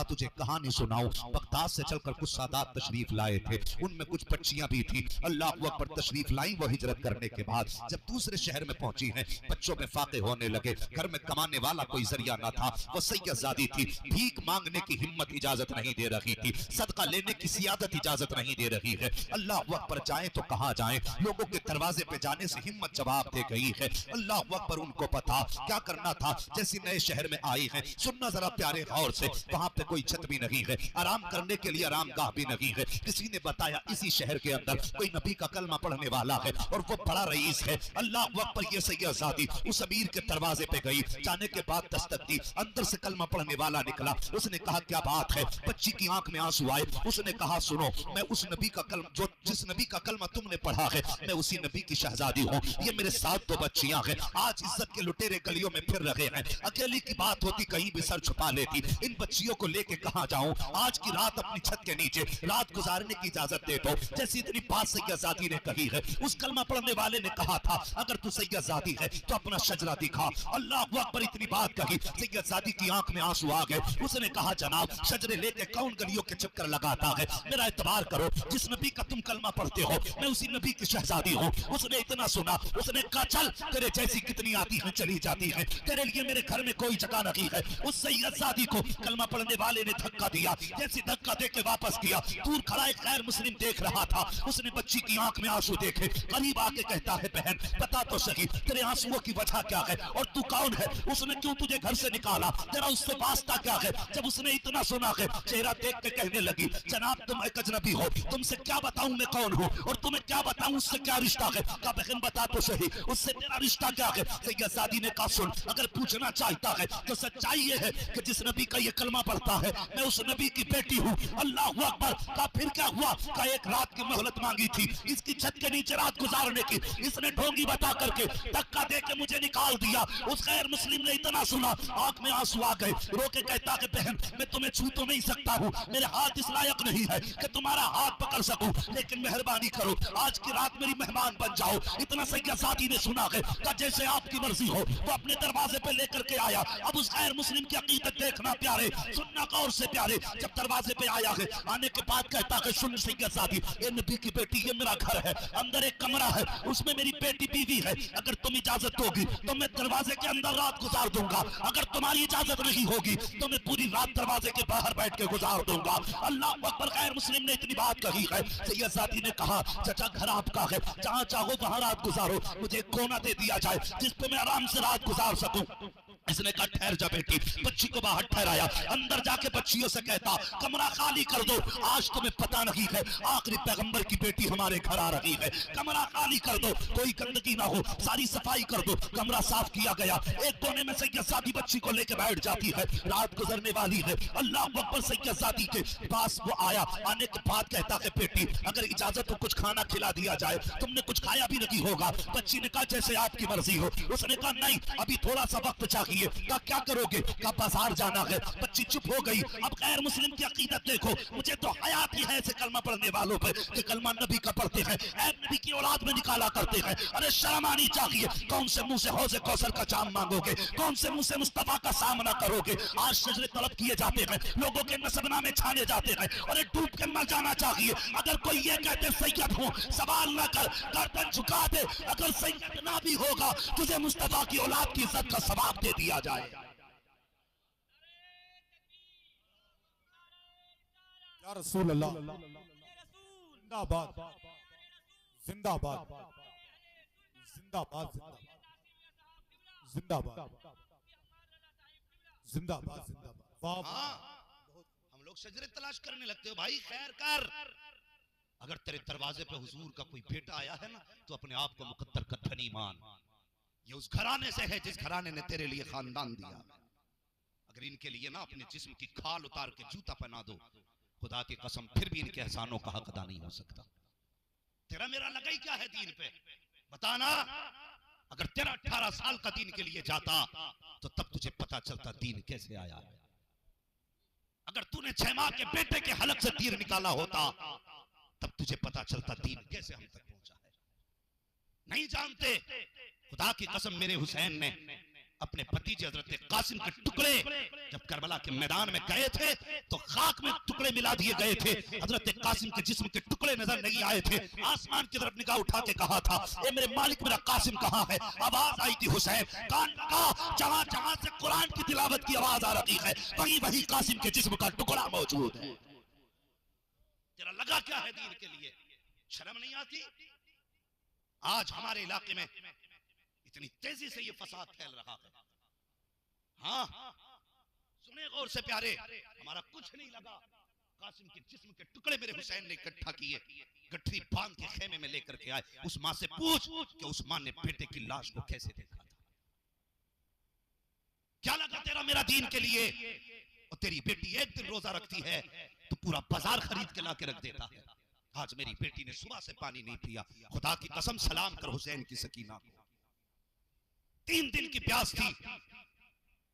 कहा तुझे कहानी सुनाऊं। बगदाद से चलकर कुछ सादात तशरीफ लाए थे, उनमें कुछ बच्चियां भी थी। अल्लाह अकबर तशरीफ लाई। वो हिजरत करने के बाद जब दूसरे शहर में पहुंची हैं, बच्चों में फाके होने लगे। घर में कमाने वाला कोई जरिया ना था। वो सैयदजादी थी, भीख मांगने की हिम्मत इजाजत नहीं दे रही थी, सदका लेने की सियादत इजाजत नहीं दे रही है। अल्लाह अकबर जाए तो कहां जाए, लोगों के दरवाजे पे जाने से हिम्मत जवाब दे गई है। अल्लाह अकबर उनको पता क्या करना था। जैसे नए शहर में आई है, सुनना जरा प्यारे गौर से, वहां पे कोई छत भी नहीं है, आराम करने के लिए आरामगाह भी नहीं है। किसी ने बताया इसी शहर के अंदर कोई नबी का कलमा पढ़ने वाला है और वो बड़ा रईस है। अल्लाह अकबर ये सैयदजादी उस अमीर के दरवाजे पे गई। जाने के बाद दस्तक दी, अंदर से कलमा पढ़ने वाला निकला। उसने कहा क्या बात है। बच्ची की आंख में आंसू आए। उसने कहा सुनो, मैं उस नबी का कलम जो जिस नबी का कलमा तुमने पढ़ा है, मैं उसी नबी की शहजादी हूँ। ये मेरे साथ दो बच्चियां हैं। आज इज्जत के लुटेरे गलियों में फिर रहे हैं। अकेली की बात होती कहीं भी सर छुपा लेती। इन बच्चियों को लेके कहां जाऊं। आज की रात अपनी छत के नीचे रात गुजारने की इजाजत दे दो। जैसी इतनी बात सैयदजादी ने कही है, उस कलमा पढ़ने वाले ने कहा था अगर तू सैयदजादी है तो अपना शजरा दिखा। अल्लाह अकबर इतनी बात कही, सैयदजादी की आंख में आंसू आ गए। उसने कहा जनाब शजरे लेके कौन गलियों के चक्कर लगाता है, मेरा एतबार करो। जिस नबी का तुम कलमा पढ़ते हो मैं उसी नबी की शहजादी हूँ। उसने इतना सुना, उसने कहा चल तेरे जैसी कितनी आती हैं चली जाती हैं, तेरे लिए मेरे घर में कोई जगह नहीं है। उस सैयदजादी को कलमा पढ़ने वाले ने धक्का दिया। जैसे धक्का दे के वापस किया, दूर खड़ा एक गैर मुस्लिम देख रहा था। उसने बच्ची की आंख में आंसू देखे, करीब आके कहता है बहन बता तो सही तेरे आंसुओं की वजह क्या है और तू कौन है, उसने क्यों तुझे घर से निकाला, तेरा उससे वास्ता क्या है। जब उसने इतना सुना है, चेहरा देख के कहने लगी जनाब तुम एक अजनबी हो, तुमसे क्या बताऊं मैं कौन हूँ और तुम्हें क्या बताऊं उससे क्या रिश्ता है। कहा बहन बता तो सही उससे तेरा रिश्ता क्या है। सैयदजादी ने कहा सुन अगर पूछना चाहता है तो सच्चाई ये है कि जिस नबी का ये कलमा पढ़ता है मैं उस नबी की बेटी हूँ। अल्लाह अकबर। कहा फिर क्या हुआ। कहा एक रात की मोहलत मांगी थी इसकी छत के नीचे रात गुजारने की, इसने ढोंगी बता करके धक्का दे के मुझे निकाल दिया। उस गैर मुस्लिम ने इतना सुना आंख में आंसू आ गए। रो के कहता है बहन मैं तुम्हें छू तो नहीं सकता हूँ, मेरे हाथ इस लायक नहीं है कि तुम्हारा हाथ पकड़ सकूं, लेकिन मेहरबानी करो आज की रात मेरी मेहमान बन जाओ। इतना सैयदजादी ने सुना है कि जैसे आपकी मर्जी हो। वो अपने दरवाजे पे लेकर के आया। अब उस गैर मुस्लिम की अकीदत देखना प्यारे, सुनना गौर से प्यारे। जब दरवाजे पे आया है, आने के बाद कहता है सुन सैयदजादी ये नबी की बेटी ये मेरा घर है, अंदर एक कमरा है उसमें मेरी बेटी बीवी है, अगर तुम इजाजत दोगी तो मैं दरवाजे के अंदर रात गुजार दूंगा, अगर तुम्हारी इजाजत नहीं होगी तो मैं पूरी रात दरवाजे के बाहर बैठ के गुजार दूंगा। अल्लाह अकबर। गैर मुस्लिम ने इतनी बात कही है। सैयदजादी ने कहा चाचा घर आपका है, जहां चाहो वहां रात गुजारो, मुझे एक कोना दे दिया जाए जिस पे मैं आराम से रात गुजार सकूं। इसने कहा ठहर जा बेटी। बच्ची को बाहर ठहराया, अंदर जाके बच्चियों से कहता कमरा खाली कर दो, आज तुम्हें पता नहीं है आखिरी पैगंबर की बेटी हमारे घर आ रही है, कमरा खाली कर दो, कोई गंदगी ना हो, सारी सफाई कर दो। कमरा साफ किया गया। एक कोने में सैयदजादी बच्ची को लेकर बैठ जाती है, रात गुजरने वाली है। अल्लाह अकबर। सैयदजादी के पास वो आया, आने के बाद कहता है बेटी अगर इजाजत हो कुछ खाना खिला दिया जाए, तुमने कुछ खाया भी नहीं होगा। बच्ची ने कहा जैसे आपकी मर्जी हो। उसने कहा नहीं अभी थोड़ा सा वक्त चाहिए। कहा क्या करोगे। कहा बाजार जाना है। बच्ची चुप हो गई। अब गैर मुस्लिम की अकीदत देखो, मुझे तो हयात ही है ऐसे कलमा पढ़ने वालों पे कि कलमा नबी का पढ़ते हैं, ऐब नबी की औलाद में निकाला करते हैं। अरे शर्म आनी चाहिए। कौन से मुंह से हौज़े कौसर का जाम मांगोगे, कौन से मुंह से मुस्तफा का सामना करोगे। आज शजरे तलब किए जाते हैं, लोगों के नसबनामे छाने जाते हैं। अरे डूब के मर जाना चाहिए। अगर कोई ये कहते सैयद हूं सवाल ना कर, गर्दन झुका दे। अगर सैयद ना भी होगा तुझे मुस्तफा की औलाद की इज्जत का सवाब दे दिया जाए। या रसूल अल्लाह जिंदाबाद जिंदाबाद जिंदाबाद जिंदाबाद जिंदाबाद जिंदाबाद। वाह हम लोग शजरे तलाश करने लगते हो भाई, खैर कर। अगर तेरे दरवाजे पे हुजूर का कोई बेटा आया है ना तो अपने आप को मुकद्दर का धनी मान। ये उस घराने से है जिस घराने ने तेरे लिए खानदान दिया। अगर इनके लिए ना अपने जिस्म की खाल उतार के जूता पहना दो, खुदा की कसम फिर भी इनके एहसानों का हक अदा नहीं हो सकता। तेरा मेरा लगा ही क्या है दीन पे, बताना। अगर तेरा 18 साल का दीन के लिए जाता तो तब तुझे पता चलता दीन कैसे आया है। अगर तूने 6 माह के बेटे के हलक से तीर निकाला होता तब तुझे पता चलता दीन कैसे हम तक पहुंचा है। नहीं जानते। खुदा की कसम मेरे हुसैन ने अपने भतीजे हजरत कासिम के टुकड़े जब करबला के मैदान में गए थे तो खाक में टुकड़े मिला दिए गए थे। हजरत कासिम के जिस्म के टुकड़े नजर नहीं आए थे। आसमान की तरफ निगाह उठा के कहा था, ए मेरे मालिक मेरा कासिम कहाँ है? आवाज आई थी हुसैन। कान लगा, जहां जहां से कुरान की तिलावत की आवाज आ रही है वहीं वहीं कासिम के जिस्म का टुकड़ा मौजूद है। तेरा लगा क्या है दीन के लिए? शर्म नहीं आती? आज हमारे इलाके में इतनी तेजी से ये फसाद फैल रहा है। हाँ, सुने गौर से प्यारे, हमारा कुछ नहीं लगा। कासिम के जिस्म के टुकड़े मेरे हुसैन ने इकट्ठा किए, गठरी बांध के खेमे में लेकर के आए। उस माँ से पूछ कि उस माँ ने बेटे की लाश को कैसे देखा था। क्या लगा तेरा मेरा दीन के लिए? और तेरी बेटी एक दिन रोजा रखती है तो पूरा बाजार खरीद के ला के रख देता है। आज मेरी बेटी ने सुबह से पानी नहीं पिया। खुदा की कसम सलाम कर हुसैन की सकीना को, 3 दिन की प्यास थी।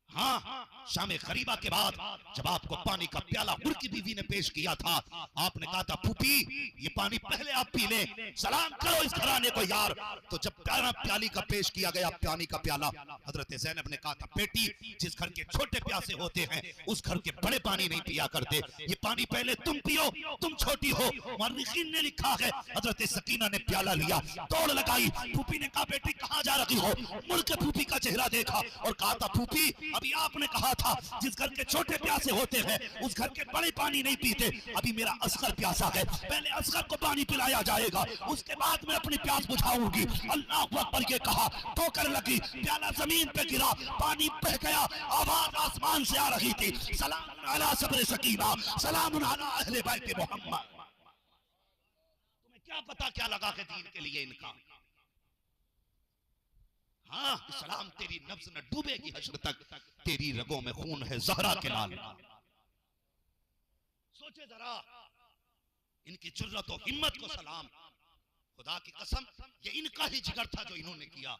हाँ, शाम गरीबा के बाद जब आपको पानी का प्याला हुर की बीवी ने पेश किया था, आपने कहा था फूफी ये पानी पहले आप पी ले, सलाम करो इस घराने को यार। तो जब प्याली का पेश किया गया पानी का प्याला, हजरत ज़ैनब ने कहा था बेटी जिस घर के छोटे प्यासे होते हैं उस घर के बड़े पानी नहीं पिया करते, ये पानी पहले तुम पियो, तुम छोटी हो। मुअर्रिखीन ने लिखा है हजरत सकीना ने प्याला लिया, तोड़ लगाई। फूफी ने कहा बेटी कहाँ जा रही हो? मुड़ के फूफी का चेहरा देखा और कहा था फूफी अभी आपने कहा था जिस घर के छोटे प्यासे होते हैं उस घर के बड़े पानी नहीं पीते। अभी मेरा असगर प्यासा है, पहले असगर को पानी पिलाया जाएगा, उसके बाद मैं अपनी प्यास बुझाऊंगी। अल्लाह अकबर ये कहा, ठोकर लगी, प्याला जमीन पे गिरा, पानी बह गया, आवाज आसमान से आ रही थी, सलाम अला सब्र सकीना, सलाम अला अहले बैत मोहम्मद। तुम्हें क्या पता क्या लगा के दीन के लिए इनका? हाँ, इस्लाम तेरी नब्ज न डूबेगी हश्र तक, तेरी रगों में खून है ज़हरा के लाल। सोचे जरा इनकी जुर्रत और हिम्मत को सलाम। खुदा की कसम ये इनका ही जिगर था जो इन्होंने किया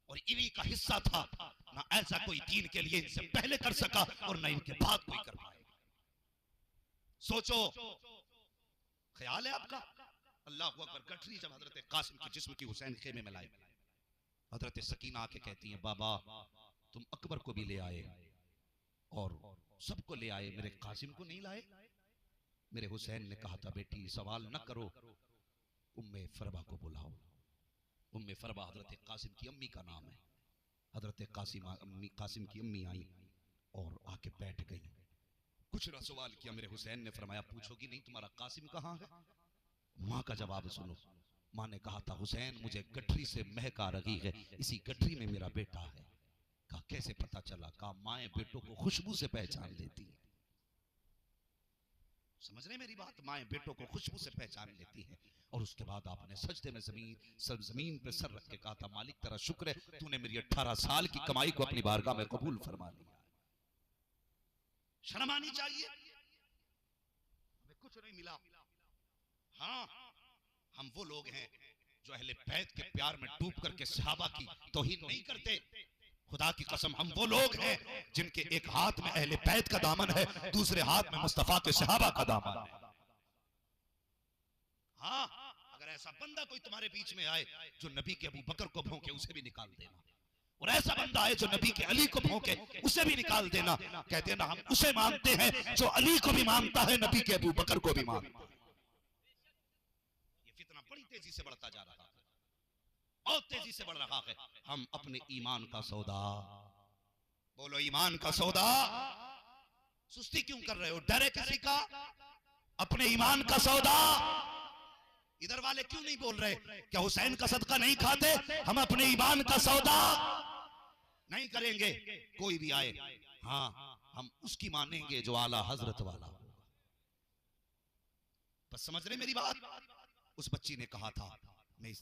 और इन्हीं का हिस्सा था। ना ऐसा कोई दीन के लिए इनसे पहले कर सका और ना इनके बाद कोई कर पाएगा। सोचो, ख्याल है आपका? अल्लाह अकबर। गठरी जब हजरत कासिम के जिस्म की हुसैन खेमे में लाए, हजरत सकीना आके कहती हैं बाबा तुम अकबर को भी ले आए और सबको ले आए, मेरे कासिम को नहीं लाए। मेरे हुसैन ने कहा था बेटी सवाल न करो, उम्मे फरबा को बुलाओ। उम्मे फरबा हजरत कासिम की अम्मी का नाम है। हजरत कासिम की अम्मी आई और आके बैठ गई। कुछ ना सवाल किया। मेरे हुसैन ने फरमाया पूछोगी नहीं तुम्हारा कासिम कहाँ है? माँ का जवाब सुनो। माँ ने कहा था हुसैन मुझे गठरी से महक आ रही है, इसी गठरी में मेरा बेटा है। कहा कैसे पता चला? कहा माएँ बेटों को खुशबू से पहचान लेती है। समझ रहे मेरी बात? माएँ बेटों को खुशबू से पहचान लेती है। और उसके बाद आपने सजदे में जमीन पे सर रख के कहा था मालिक तेरा शुक्र है तूने मेरी 18 साल की कमाई को अपनी बारगाह में कबूल फरमा लिया। शर्म आनी चाहिए, हमें कुछ नहीं मिला। हाँ, हम वो लोग हैं जो अहले बैत के प्यार में डूब करके सहाबा की तौहीन नहीं करते। खुदा की कसम हम वो लोग हैं जिनके एक हाथ में अहले बैत का दामन है, दूसरे हाथ में मुस्तफा के सहाबा का दामन है। हाँ, अगर ऐसा बंदा कोई तुम्हारे बीच में आए जो नबी के अबू बकर को भौंके उसे भी निकाल देना, और ऐसा बंदा आए जो नबी के अली को भौंके उसे भी निकाल देना। कह देना हम उसे मानते हैं जो अली को भी मानता है, नबी के अबू बकर को भी मानता है। बड़ी तेजी से बढ़ता जा रहा है, बहुत तेजी से बढ़ रहा है। हम अपने ईमान का सौदा, बोलो ईमान का सौदा, सुस्ती क्यों कर रहे हो? डरे किसी का? अपने ईमान का सौदा। इधर वाले क्यों नहीं बोल रहे? क्या हुसैन का सदका नहीं खाते? हम अपने ईमान का सौदा नहीं करेंगे। कोई भी आए, हाँ हम उसकी मानेंगे जो आला हजरत वाला। बस समझ रहे मेरी बात? उस बच्ची ने कहा था मैं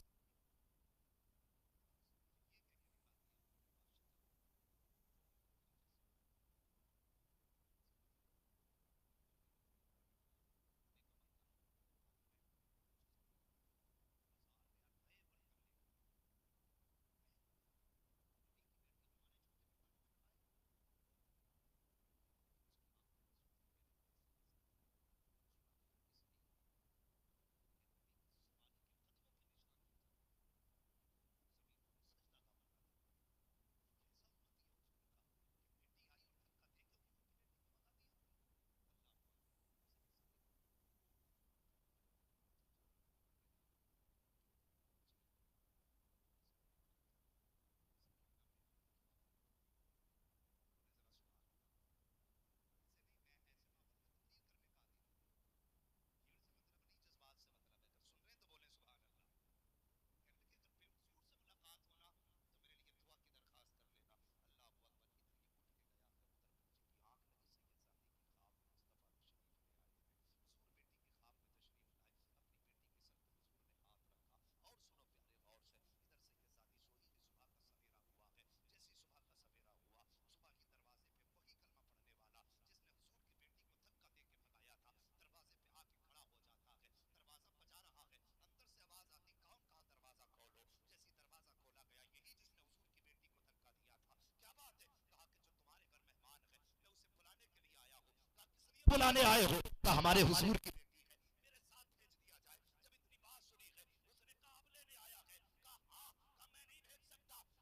लाने आए हो? तो हमारे हुजूर की बेटी है, मेरे साथ भेज दिया जाए। जब इतनी बात सुनी है, उसने कहा अब लेने आया है। कहा हाँ, कहा मैं नहीं भेज सकता। उसने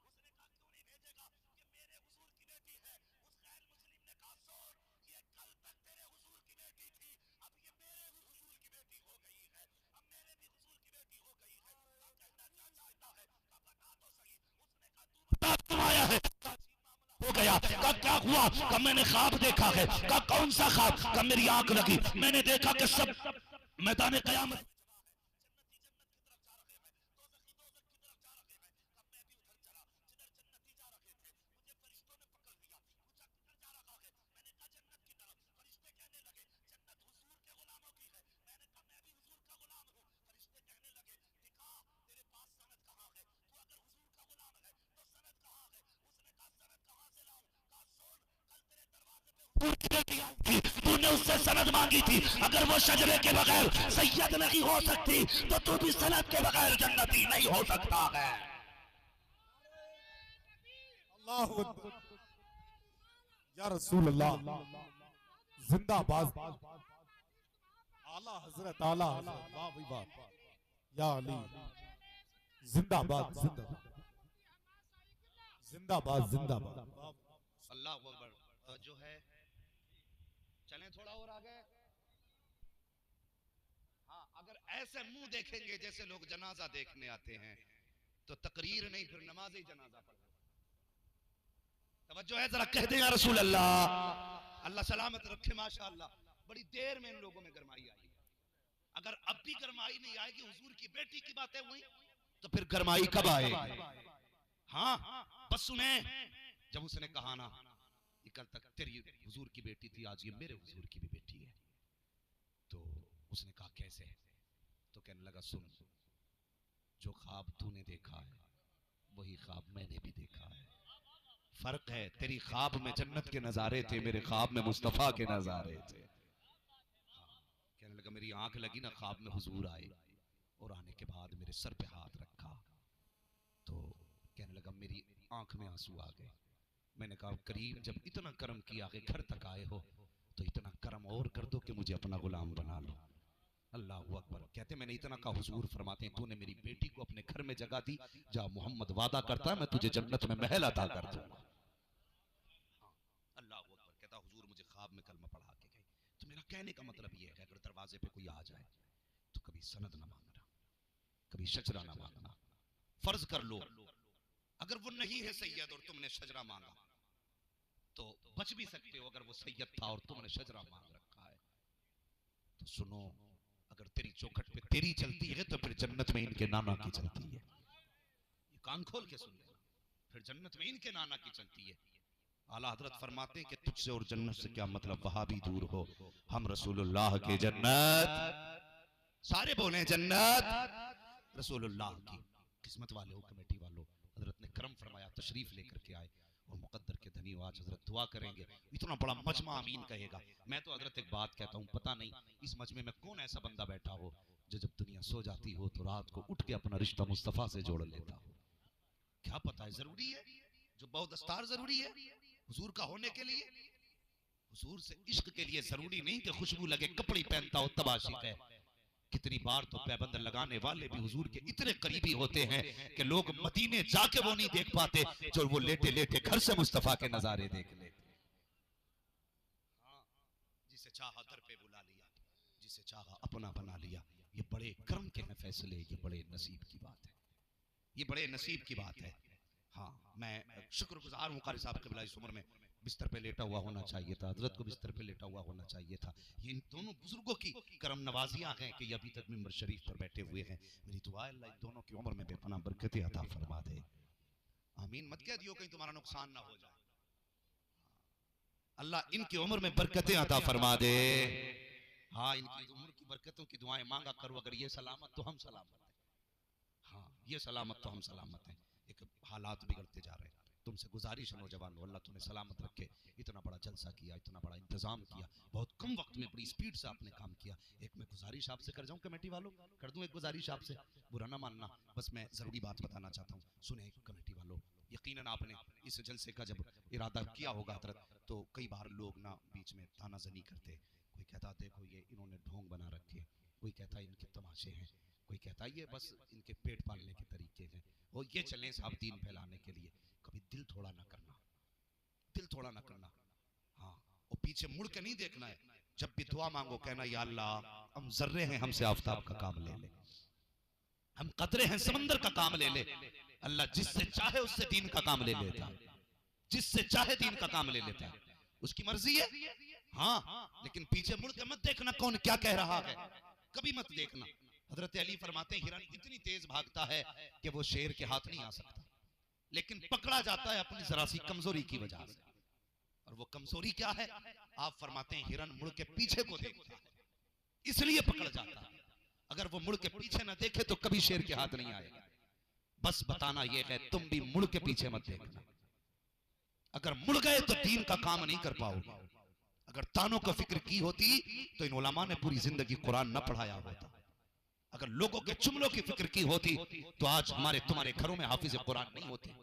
कहा क्यों नहीं भेजेगा? ये मेरे हुजूर की बेटी है। उस गैर मुस्लिम ने कहा सुन, ये कल तक तेरे हुजूर की बेटी थी, अब ये मेरे भी हुजूर की बेटी हो गई है, अब मेरे भी हुजूर की बेटी हो गई है। कहा कहना क्या चाहता है? कहा बता तो सही। उसने कहा तू बता, क्यों आया है? हो गया। कहा क्या हुआ? कहा मैंने ख्वाब देखा है। कहा कौन सा ख्वाब? कहा मेरी आंख लगी, मैंने देखा कि सब मैदान कयामत तूने उससे सनद मांगी थी, अगर वो शजरे के बगैर सैयद नहीं हो सकती तो तू भी सनद के बगैर जन्नती नहीं हो सकता है। अल्लाहु अकबर। या रसूल अल्लाह जिंदाबाद। आला हजरत, आला हजरत, वाह भाई वाह। या अली जिंदाबाद, जिंदाबाद, जिंदाबाद, जिंदाबाद। अल्लाह अकबर। जो है चलें थोड़ा और आगे। हाँ, अगर ऐसे मुंह देखेंगे जैसे लोग जनाजा देखने आते हैं तो तकरीर नहीं, फिर नमाज ही जनाजा पढ़ो। तवज्जो है जरा, कह दे या रसूल अल्लाह। अल्लाह सलामत रखे। माशाअल्लाह, बड़ी देर में इन लोगों में गरमाई आई। अगर अब भी गरमाई नहीं आएगी, हुजूर की बेटी की बातें हुई, तो फिर गरमाई कब आएगी? हाँ, बस सुने, जब उसने कहा ना ये कल तक तेरी हुजूर की बेटी थी, आज ये मेरे हुजूर की भी बेटी है, तो उसने कहा कैसे? तो कहने लगा सुन, जो ख्वाब तूने देखा है वही ख्वाब मैंने भी देखा है। फर्क है, तेरी ख्वाब में जन्नत के नजारे थे, मेरे ख्वाब में मुस्तफा के नजारे थे। कहने लगा मेरी आंख लगी ना, ख्वाब में हुजूर आए और आने के बाद मेरे सर पे हाथ रखा, तो कहने लगा मेरी आंख में आंसू आ गए। मैंने कहा करीम, जब इतना कर्म किया कि घर तक आए हो तो इतना कर्म और कर दो कि मुझे अपना गुलाम बना लो। अल्लाह अकबर। कहते मैंने इतना कहा, हुजूर फरमाते हैं तूने मेरी बेटी को अपने घर में जगह दी, जा मोहम्मद वादा करता है मैं तुझे जन्नत में महल अता कर दूंगा। अल्लाह अकबर। कहता हुजूर मुझे ख्वाब में कलमा पढ़ा के गए। तो मेरा कहने का मतलब यह है, अगर दरवाजे पे कोई आ जाए तो कभी सनद ना मांगना, कभी शजरा ना मांगना। फर्ज कर लो अगर वो नहीं है सैयद और तुमने शजरा मांगा तो बच भी सकते हो, अगर वो सैयद था और तुमने शजरा मांग रखा है तो सुनो, अगर तेरी चौखट पे तेरी चलती है तो फिर जन्नत में इनके नाना की चलती है। ये कान खोल के सुन लेना, फिर जन्नत में इनके नाना की चलती है। आला हजरत फरमाते हैं कि तुझसे और जन्नत से क्या मतलब, वहां भी दूर हो, हम रसूलुल्लाह के जन्नत। सारे बोले जन्नत रसूलुल्लाह की। किस्मत वाले हो, कमेटी वालों, हजरत ने करम फरमाया, तशरीफ लेकर के आए और मुकद्दर के धनी आज हजरत दुआ करेंगे। इतना बड़ा मजमा आमीन कहेगा। मैं तो हजरत एक बात कहता हूँ, पता नहीं इस मजमे में कौन ऐसा बंदा बैठा हो जो जब दुनिया सो जाती हो तो रात को उठ के अपना रिश्ता मुस्तफा से जोड़ लेता हो। क्या पता है, जरूरी है जो बहुदस्तार जरूरी है हुजूर का होने के लिए। हुजूर से इश्क के लिए जरूरी नहीं कि खुशबू लगे कपड़े पहनता हो तब आशिक है। कितनी बार तो पैबंद लगाने वाले भी हुजूर के इतने करीबी होते हैं कि लोग मदीने जाके वो नहीं देख पाते जो वो लेटे लेटे घर से मुस्तफा के नजारे देख लेते। हाँ, जिसे चाहा दर पे बुला लिया, जिसे चाहा अपना बना लिया। ये बड़े कर्म के हैं फैसले, ये बड़े नसीब की बात है, ये बड़े नसीब की बात है। हाँ, मैं शुक्रगुजार हूँ कारी साहब क़िबला, इस उम्र में बिस्तर पे लेटा हुआ होना चाहिए था, हजरत को बिस्तर पे लेटा हुआ होना चाहिए था। ये इन दोनों बुजुर्गों की करम नवाजियां हैं कि ये अभी तक मिंबर शरीफ पर बैठे हुए हैं। मेरी दुआ है अल्लाह इन दोनों की उम्र में बेपनाह बरकतें अता फरमा दे। आमीन मत कह दियो कहीं तुम्हारा नुकसान ना हो जाए। अल्लाह इनकी उम्र में बरकतें अता फरमा दे। हाँ, इनकी उम्र की बरकतों की दुआएं मांगा करो। अगर ये सलामत तो हम सलामत हैं। हाँ, ये सलामत तो हम सलामत हैं। एक हालात बिगड़ते जा रहे हैं, तुमसे गुजारिश है नौजवान, अल्लाह तुम्हें सलामत रखे। इतना बड़ा जलसा किया, इतना बड़ा इंतजाम किया, बहुत कम वक्त में बड़ी स्पीड से आपने काम किया। एक मैं गुजारिश आपसे कर जाऊं कमेटी वालों, कर दूं एक गुजारिश आपसे, बुरा ना मानना, बस मैं जरूरी बात बताना चाहता हूँ। सुने कमेटी वालों, यकीनन आपने इस जलसे का जब इरादा किया होगा हजरत, तो कई बार लोग ना बीच में तानाजनी करते, कोई कहता तमाशे हैं। कोई कहता है ये बस इनके पेट पालने के तरीके हैं, वो ये चले साहब दीन फैलाने के लिए। कभी दिल थोड़ा ना करना, दिल थोड़ा ना करना। हाँ, वो पीछे मुड़ के नहीं देखना है। जब भी दुआ मांगो कहना या अल्लाह हम जर्रे हैं, हमसे आफताब का काम ले ले, हम कतरे हैं समंदर का काम ले ले। अल्लाह जिससे चाहे उससे दीन का काम ले लेता है, जिससे चाहे दीन का काम ले लेता है, उसकी मर्जी है। हाँ, लेकिन पीछे मुड़ के मत देखना कौन क्या कह रहा है, कभी मत देखना। हजरत अली फरमाते हैं हिरन इतनी तेज भागता है कि वो शेर के हाथ नहीं आ सकता, लेकिन पकड़ा जाता है अपनी जरा सी कमजोरी की वजह से। और वो कमजोरी क्या है? आप फरमाते हैं हिरन मुड़ के पीछे को देखता है, इसलिए पकड़ जाता है। अगर वो मुड़ के पीछे ना देखे तो कभी शेर के हाथ नहीं आएगा। बस बताना ये है तुम भी मुड़ के पीछे मत देखना। अगर मुड़ गए तो दीन का काम नहीं कर पाओगे। अगर तानों का फिक्र की होती तो इन उलमा ने पूरी जिंदगी कुरान न पढ़ाया होता। अगर लोगों के जुमलों की फिक्र की होती तो आज हमारे तुम्हारे घरों में हाफिज कुरान नहीं होते।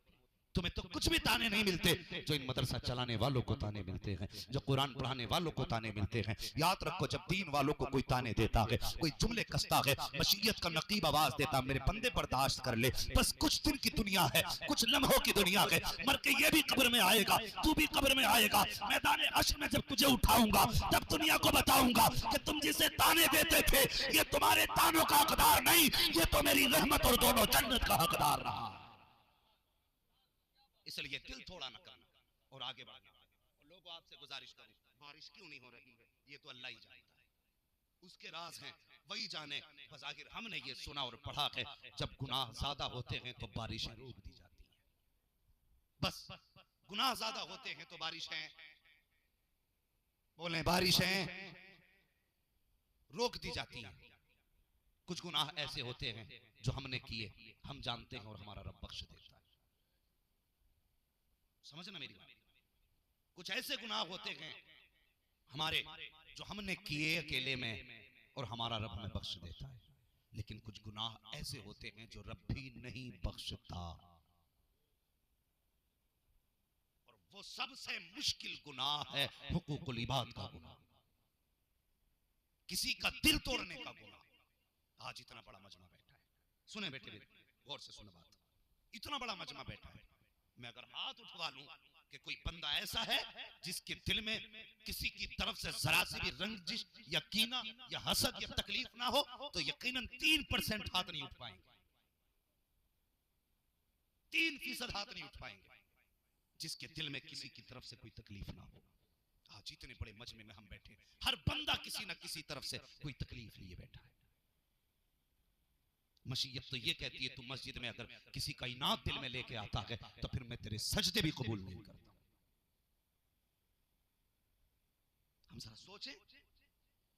तुम्हें तो कुछ भी ताने नहीं मिलते जो इन मदरसा चलाने वालों को ताने मिलते हैं, जो कुरान पढ़ाने वालों को ताने मिलते हैं। याद रखो, जब दीन वालों को कोई ताने देता है, कोई जुमले कसता है, मशीयत का नकीब आवाज देता, मेरे बंदे बर्दाश्त कर ले, बस कुछ दिन की दुनिया है, कुछ लम्हों की दुनिया है, मर के ये भी कब्र में आएगा, तू भी कब्र में आएगा। मैदान हश्र में जब तुझे उठाऊंगा तब दुनिया को बताऊंगा कि तुम जिसे ताने देते थे ये तुम्हारे तानों का हकदार नहीं, ये तो मेरी रहमत और दोनों जन्नत का हकदार रहा। इसलिए दिल थोड़ा न करना और आगे बढ़ना। और लोगों आपसे गुजारिश करूं, बारिश क्यों नहीं हो रही है ये तो अल्लाह ही जानता है, उसके राज हैं वही जाने। बज़ाहिर हमने ये सुना और पढ़ा है जब गुनाह ज्यादा होते हैं तो बारिशें रोक दी जाती हैं। बस गुनाह ज्यादा होते हैं तो बारिशें, बोलें बारिशें रोक दी जाती हैं। कुछ गुनाह ऐसे होते हैं जो हमने किए, हम जानते हैं और हमारा रब बख्श देता है। समझना मेरी बात। कुछ ऐसे गुनाह होते हैं हमारे जो हमने किए अकेले में और हमारा रब हमें बख्श देता है, लेकिन कुछ गुनाह ऐसे होते हैं जो रब भी नहीं बख्शता। और वो सबसे मुश्किल गुनाह है हुकूकुल इबाद का गुनाह, किसी का दिल तोड़ने का गुनाह। आज इतना बड़ा मजमा बैठा है, सुने बेटे गौर से सुने बात, इतना बड़ा मजमा बैठा है। मैं अगर हाथ उठवा लूं कि कोई बंदा ऐसा है जिसके दिल में किसी की तरफ से जरा सी भी रंजिश या कीना या हसद या तकलीफ ना हो तो यकीनन 3% हाथ नहीं उठ पाएंगे, 3% हाथ नहीं उठ पाएंगे जिसके दिल में किसी की तरफ से कोई तकलीफ ना हो। आज इतने बड़े मजमे में हम बैठे, हर बंदा किसी ना किसी तरफ से कोई तकलीफ लिए बैठा है। मशीयत तो ये कहती है तू मस्जिद में अगर किसी का इनात दिल में लेके आता है तो फिर मैं तेरे सजदे भी कबूल नहीं करता। हम जरा सोचे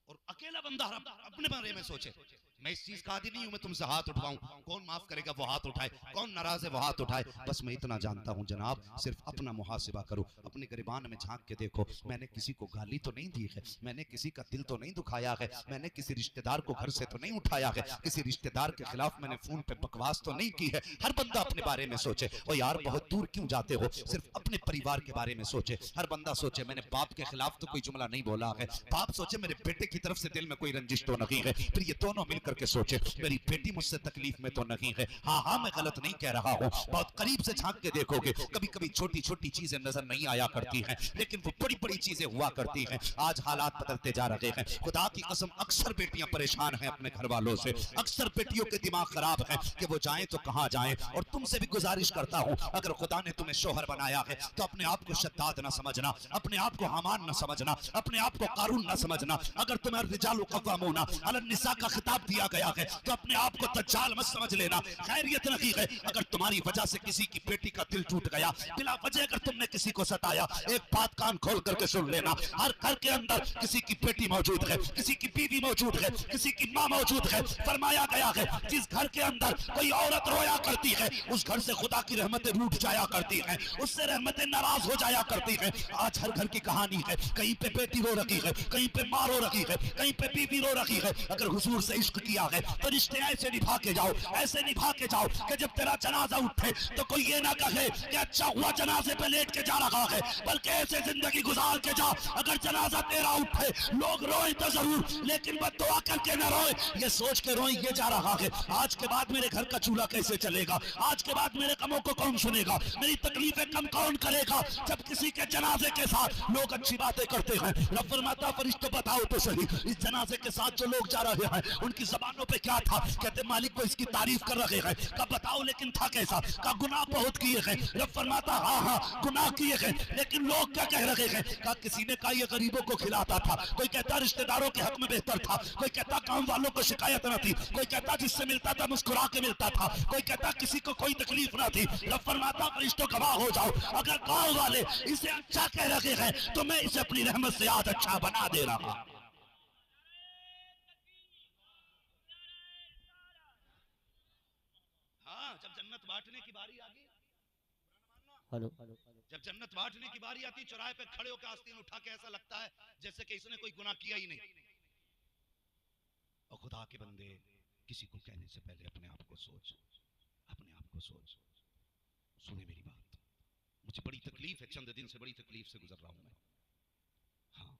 और अकेला बंदा अपने बारे में सोचे। मैं इस चीज का आदी नहीं हूं मैं तुमसे हाथ उठवाऊं, कौन माफ करेगा वो हाथ उठाए, कौन नाराज है वो हाथ उठाए। बस मैं इतना जानता हूं जनाब, सिर्फ अपना मुहासिबा करो, अपने गिरबान में झांक के देखो। मैंने किसी को गाली तो नहीं दी है, मैंने किसी का दिल तो नहीं दुखाया है, मैंने किसी रिश्तेदार को घर से तो नहीं उठाया है, किसी रिश्तेदार के खिलाफ मैंने फोन पे बकवास तो नहीं की है। हर बंदा अपने बारे में सोचे। और यार बहुत दूर क्यों जाते हो, सिर्फ अपने परिवार के बारे में सोचे। हर बंदा सोचे मैंने बाप के खिलाफ तो कोई जुमला नहीं बोला है, बाप सोचे मेरे बेटे की तरफ से दिल में कोई रंजिश तो नहीं है, फिर ये दोनों मिलकर के सोचे मेरी बेटी मुझसे तकलीफ में तो नहीं है। हाँ मैं गलत नहीं कह रहा हूँ, बहुत करीब से झांक के देखोगे कभी कभी छोटी छोटी चीजें नजर नहीं आया करती हैं, लेकिन वो बड़ी बड़ी चीजें हुआ करती हैं। आज हालात बदलते जा रहे हैं, खुदा की कसम अक्सर बेटियां परेशान हैं अपने घर वालों से, अक्सर बेटियों के दिमाग खराब है कि वो जाएं तो कहां जाएं। और तुमसे भी गुजारिश करता हूं अगर खुदा ने तुम्हें शोहर बनाया है तो अपने आप को शद्दाद न समझना, अपने आप को हामान न समझना, अपने आप को कारून न समझना। अगर तुम्हें रिजालु कव्वामूना अलन निसा का खिताब दिया गया है तो अपने आप को दज्जाल मत समझ लेना। खैरियत नहीं है अगर तुम्हारी वजह से किसी की बेटी का दिल टूट गया, बिला वजह अगर तुमने किसी को सताया, एक बात कान खोल करके सुन लेना, हर घर के अंदर किसी की बेटी मौजूद है, किसी की बीवी मौजूद है, किसी की माँ मौजूद है। फरमाया गया है जिस घर के अंदर कोई औरत रोया करती है उस घर से खुदा की रहमतें रूठ जाया करती हैं, उससे रहमतें नाराज हो जाया करती हैं। आज हर घर की कहानी है, कहीं पे बेटी रो रखी है, कहीं पे माँ रो रखी है, कहीं पे बीवी रो रही है। अगर हुजूर से इश्क किया है तो रिश्ते ऐसे निभा के जाओ, ऐसे निभा के जाओ कि जब तेरा जनाजा उठे तो कोई ये ना कहे कि अच्छा हुआ जनाजे पे लेट के जा रहा है, बल्कि ऐसे जिंदगी गुजार के जा अगर जनाजा तेरा उठे लोग रोए तो जरूर, लेकिन बद्दुआ करके न रोए, ये सोच के रोए ये जा रहा है आज के बाद मेरे घर का चूल्हा कैसे चलेगा, आज के बाद मेरे कमों को कौन सुनेगा, मेरी तकलीफें कम कौन करेगा। जब किसी के जनाजे के साथ लोग अच्छी बातें करते हैं, रब फरमाता फरिश्तों बताओ तो सही इस जनाजे के साथ जो लोग जा रहे हैं उनकी जबानों पे क्या था, कहते मालिक को इसकी तारीफ कर रहे हैं, का बताओ लेकिन था कैसा, का गुनाह बहुत किए हैं। रब फरमाता हाँ गुनाह किए हैं, लेकिन लोग क्या कह रहे हैं, का किसी ने कहा ये गरीबों को खिलाता था, कोई कहता रिश्तेदारों के हक में बेहतर था, कोई कहता काम वालों को शिकायत न थी, कोई कहता जिससे मिलता था मुस्कुरा के मिलता था, कोई कहता किसी को कोई तकलीफ ना थी। रब फरमाता फरिश्तों गवाह हो जाओ अगर गांव वाले इसे अच्छा कह रहे हैं तो मैं इसे अपनी रहमत से आज अच्छा बना दे रहा हूं। हाँ, जब जन्नत बांटने की बारी आ गई, जब जन्नत बांटने की बारी आती चौराहे पे खड़े होकर आस्तीन उठा के ऐसा लगता है जैसे कि इसने कोई गुनाह किया ही नहीं। और खुदा के बंदे किसी को कहने से पहले अपने आप को सोच, अपने आप को सोच। सुने मेरी बात, मुझे बड़ी तकलीफ है, चंद दिन से बड़ी तकलीफ से गुजर रहा हूं मैं। हाँ,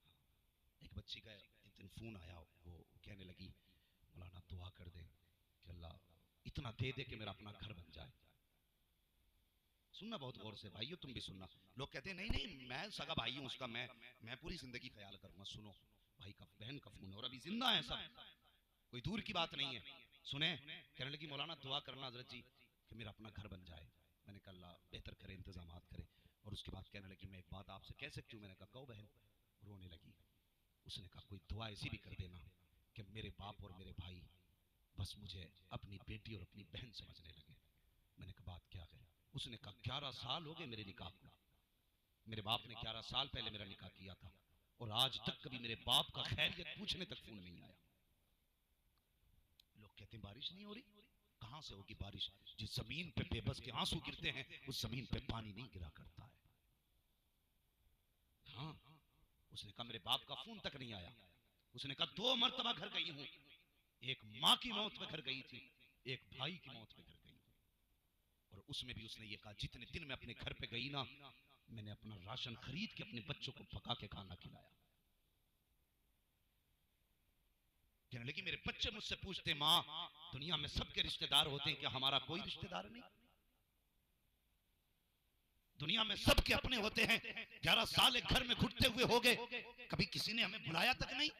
एक बच्ची का एक दिन फोन आया, वो कहने लगी मौलाना दुआ कर दे कि अल्लाह इतना दे दे कि मेरा अपना घर बन जाए। सुनना बहुत गौर से भाइयों, तुम भी सुनना। लोग कहते हैं नहीं नहीं मैं सगा भाई हूं उसका, मैं पूरी जिंदगी ख्याल करूंगा। सुनो, भाई का बहन का फोन और अभी जिंदा है सब, कोई दूर की बात नहीं है। सुने, कहने लगी मौलाना दुआ करना हजरत जी कि मेरा अपना घर बन जाए। मैंने कहा अल्लाह बेहतर करे, इंतजामात करे। और उसके बाद कहने लगी मैं एक बात आपसे कह सकती हूँ। मैंने कहा कहो बहन। रोने लगी। उसने कहा कोई दुआ ऐसी भी कर देना कि मेरे बाप और मेरे भाई बस मुझे अपनी बेटी और अपनी बहन समझने लगे। मैंने कहा बात क्या है? उसने कहा 11 साल हो गए मेरे निकाह को, मेरे बाप ने 11 साल पहले मेरा निकाह किया था और आज तक कभी मेरे बाप का खैरियत पूछने तक फोन नहीं आया। लोग कहते हैं बारिश नहीं हो रही, कहां से होगी बारिश? जिस जमीन पे बेबस के आंसू गिरते हैं उस जमीन पे पानी नहीं गिरा करता है। हाँ, उसने कहा मेरे बाप का फोन तक नहीं आया। उसने कहा 2 मरतबा घर गई हूं, एक माँ की मौत पे घर गई थी, एक भाई की मौत पे घर गई, और उसमें भी उसने ये कहा जितने दिन मैं अपने घर पे गई ना, मैंने अपना राशन खरीद के अपने बच्चों को पका के खाना खिलाया। कहने लगी मेरे बच्चे मुझसे पूछते माँ दुनिया में सबके रिश्तेदार होते हैं, क्या हमारा कोई रिश्तेदार नहीं? दुनिया में सबके अपने होते हैं, 11 साल एक घर में घुटते हुए हो गए, कभी किसी ने हमें बुलाया तक नहीं।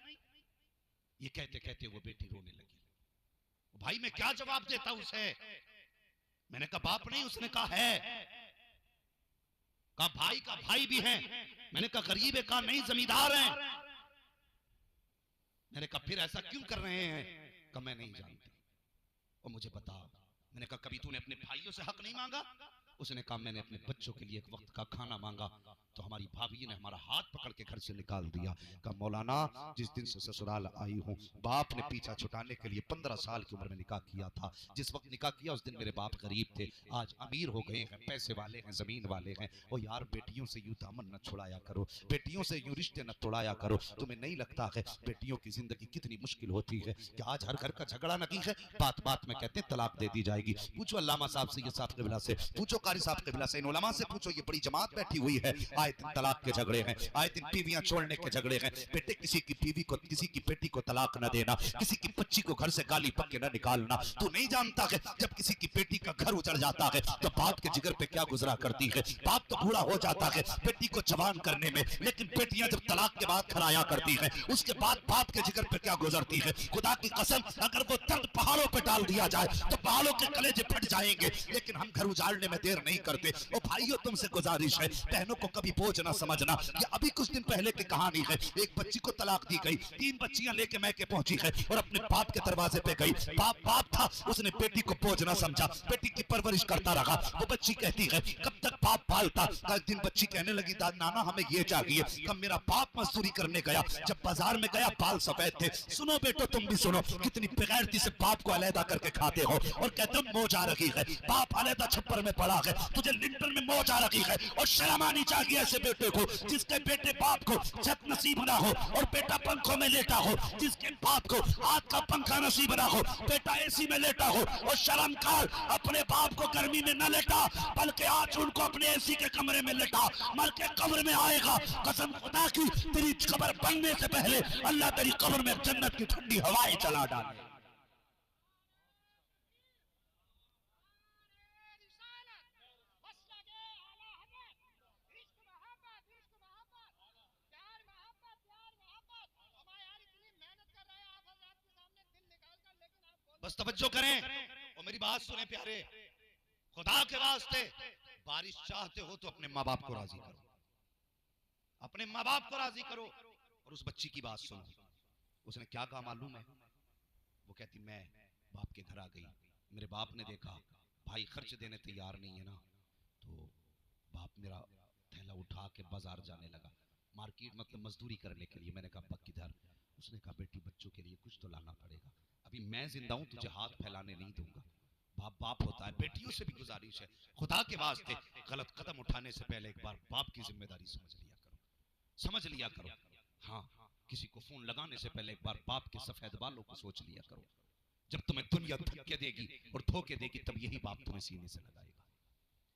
ये कहते कहते वो बेटी रोने लगी। भाई मैं क्या जवाब देता उसे? मैंने कहा बाप नहीं, उसने कहा है। कहा भाई का भाई भी है। मैंने कहा गरीब है, कहा नहीं जमींदार है। मैंने कहा फिर ऐसा क्यों कर रहे हैं? कहा मैं नहीं जानती और मुझे बता। मैंने कहा कभी तूने अपने भाइयों से हक नहीं मांगा? उसने कहा मैंने अपने बच्चों के लिए एक वक्त का खाना मांगा तो हमारी भाभी ने हमारा हाथ पकड़ के घर से निकाल दिया। कहा मौलाना जिस दिन से ससुराल आई हूँ बाप ने पीछा छुटाने के लिए 15 साल की उम्र में निकाह किया था। जिस वक्त निकाह किया उस दिन मेरे बाप गरीब थे, आज अमीर हो गए हैं, पैसे वाले हैं, जमीन वाले हैं। और यार बेटियों से यूं दामन न छुड़ाया करो, बेटियों से यूं रिश्ते न तोड़ाया करो। तुम्हें नहीं लगता है बेटियों की जिंदगी कितनी मुश्किल होती है कि आज हर घर का झगड़ा नहीं है, बात बात में कहते हैं तलाक दे दी जाएगी। पूछो अल्लामा साहब से, ये साहब क़िबला से पूछो, कारी साहब क़िबला से, इन उलमा से पूछो। ये बड़ी जमात बैठी हुई है, आए दिन तलाक के झगड़े हैं, आए दिन बीवियां छोड़ने के झगड़े हैं। बेटे किसी की बीवी को, किसी की बेटी को तलाक न देना, किसी की बच्ची को घर से गाली पक्के न निकालना। तू नहीं जानता है जब किसी की बेटी का घर उजड़ जाता है तो बाप के जिगर पे क्या गुजरा करती है। बाप तो बूढ़ा हो जाता है बेटी को जवान करने में, लेकिन बेटियां जब तलाक के बाद खराया करती है उसके बाद बाप के जिगर पे क्या गुजरती है। खुदा की कसम अगर वो दर्द पहाड़ों पे डाल दिया जाए तो पहाड़ों के कलेजे फट जाएंगे, लेकिन हम घर उजाड़ने में देर नहीं करते। ओ भाइयों तुमसे गुजारिश है, बहनों को कभी बोझ ना समझना। ये अभी कुछ दिन पहले की कहानी है, एक बच्ची को तलाक दी गई, 3 बच्चियां लेके मैके पहुंची है और अपने बाप के दरवाजे पे गई। बाप था, उसने बेटी को बोझ ना समझा, बेटी की परवरिश करता रहा। वो बच्ची कहती है कब तक बाप पालता। एक दिन बच्ची कहने लगी नाना हमें ये चाहिए। कब मेरा बाप मजदूरी करने गया, जब बाजार में गया बाल सफेद थे। सुनो बेटो तुम भी सुनो, कितनी बेगैरती से बाप को अलहदा करके खाते हो और कहते हो मौज आ रखी है। बाप अलहदा छप्पर में पड़ा है, तुझे लिंटर में मौज आ रखी है और शर्म आनी चाहिए ऐसे बेटे को जिसके बेटे बाप को छत नसीब ना हो और बेटा पंखों में लेटा हो, जिसके बाप को हाथ का पंखा नसीब ना हो, बेटा एसी में लेटा हो और शर्मकार अपने बाप को गर्मी में न लेटा बल्कि आज उनको अपने एसी के कमरे में लेटा। मर के कब्र में आएगा, कसम खुदा की तेरी कब्र बनने से पहले अल्लाह तेरी कब्र में जन्नत की ठंडी हवाएं चला डाले। बस तवज्जो करें और मेरी बात सुने प्यारे, खुदा के वास्ते बारिश चाहते हो तो अपने माँ बाप को राजी करो, अपने माँ बाप को राजी करो। और उस बच्ची की बात सुनो, उसने क्या कहा मालूम है? वो कहती मैं बाप के घर आ गई, मेरे बाप ने देखा भाई खर्च देने तैयार नहीं है ना, तो बाप मेरा थैला उठा के बाजार जाने लगा, मार्केट मतलब मजदूरी करने के लिए। मैंने कहा अब्बा किधर? उसने कहा बेटी बच्चों के लिए कुछ तो लाना पड़ेगा, अभी मैं जिंदा हूं तुझे हाथ फैलाने नहीं दूंगा। बाप बाप होता है। बेटियों से भी गुजारिश है, खुदा के वास्ते गलत कदम उठाने से पहले एक बार बाप की जिम्मेदारी समझ लिया करो, समझ लिया करो। हाँ, किसी को फोन लगाने से पहले एक बार बाप के सफेद बालों को सोच लिया करो। जब तुम्हें दुनिया धक्के देगी और धोखे देगी तब यही बाप तुम्हें सीने से लगाएगा,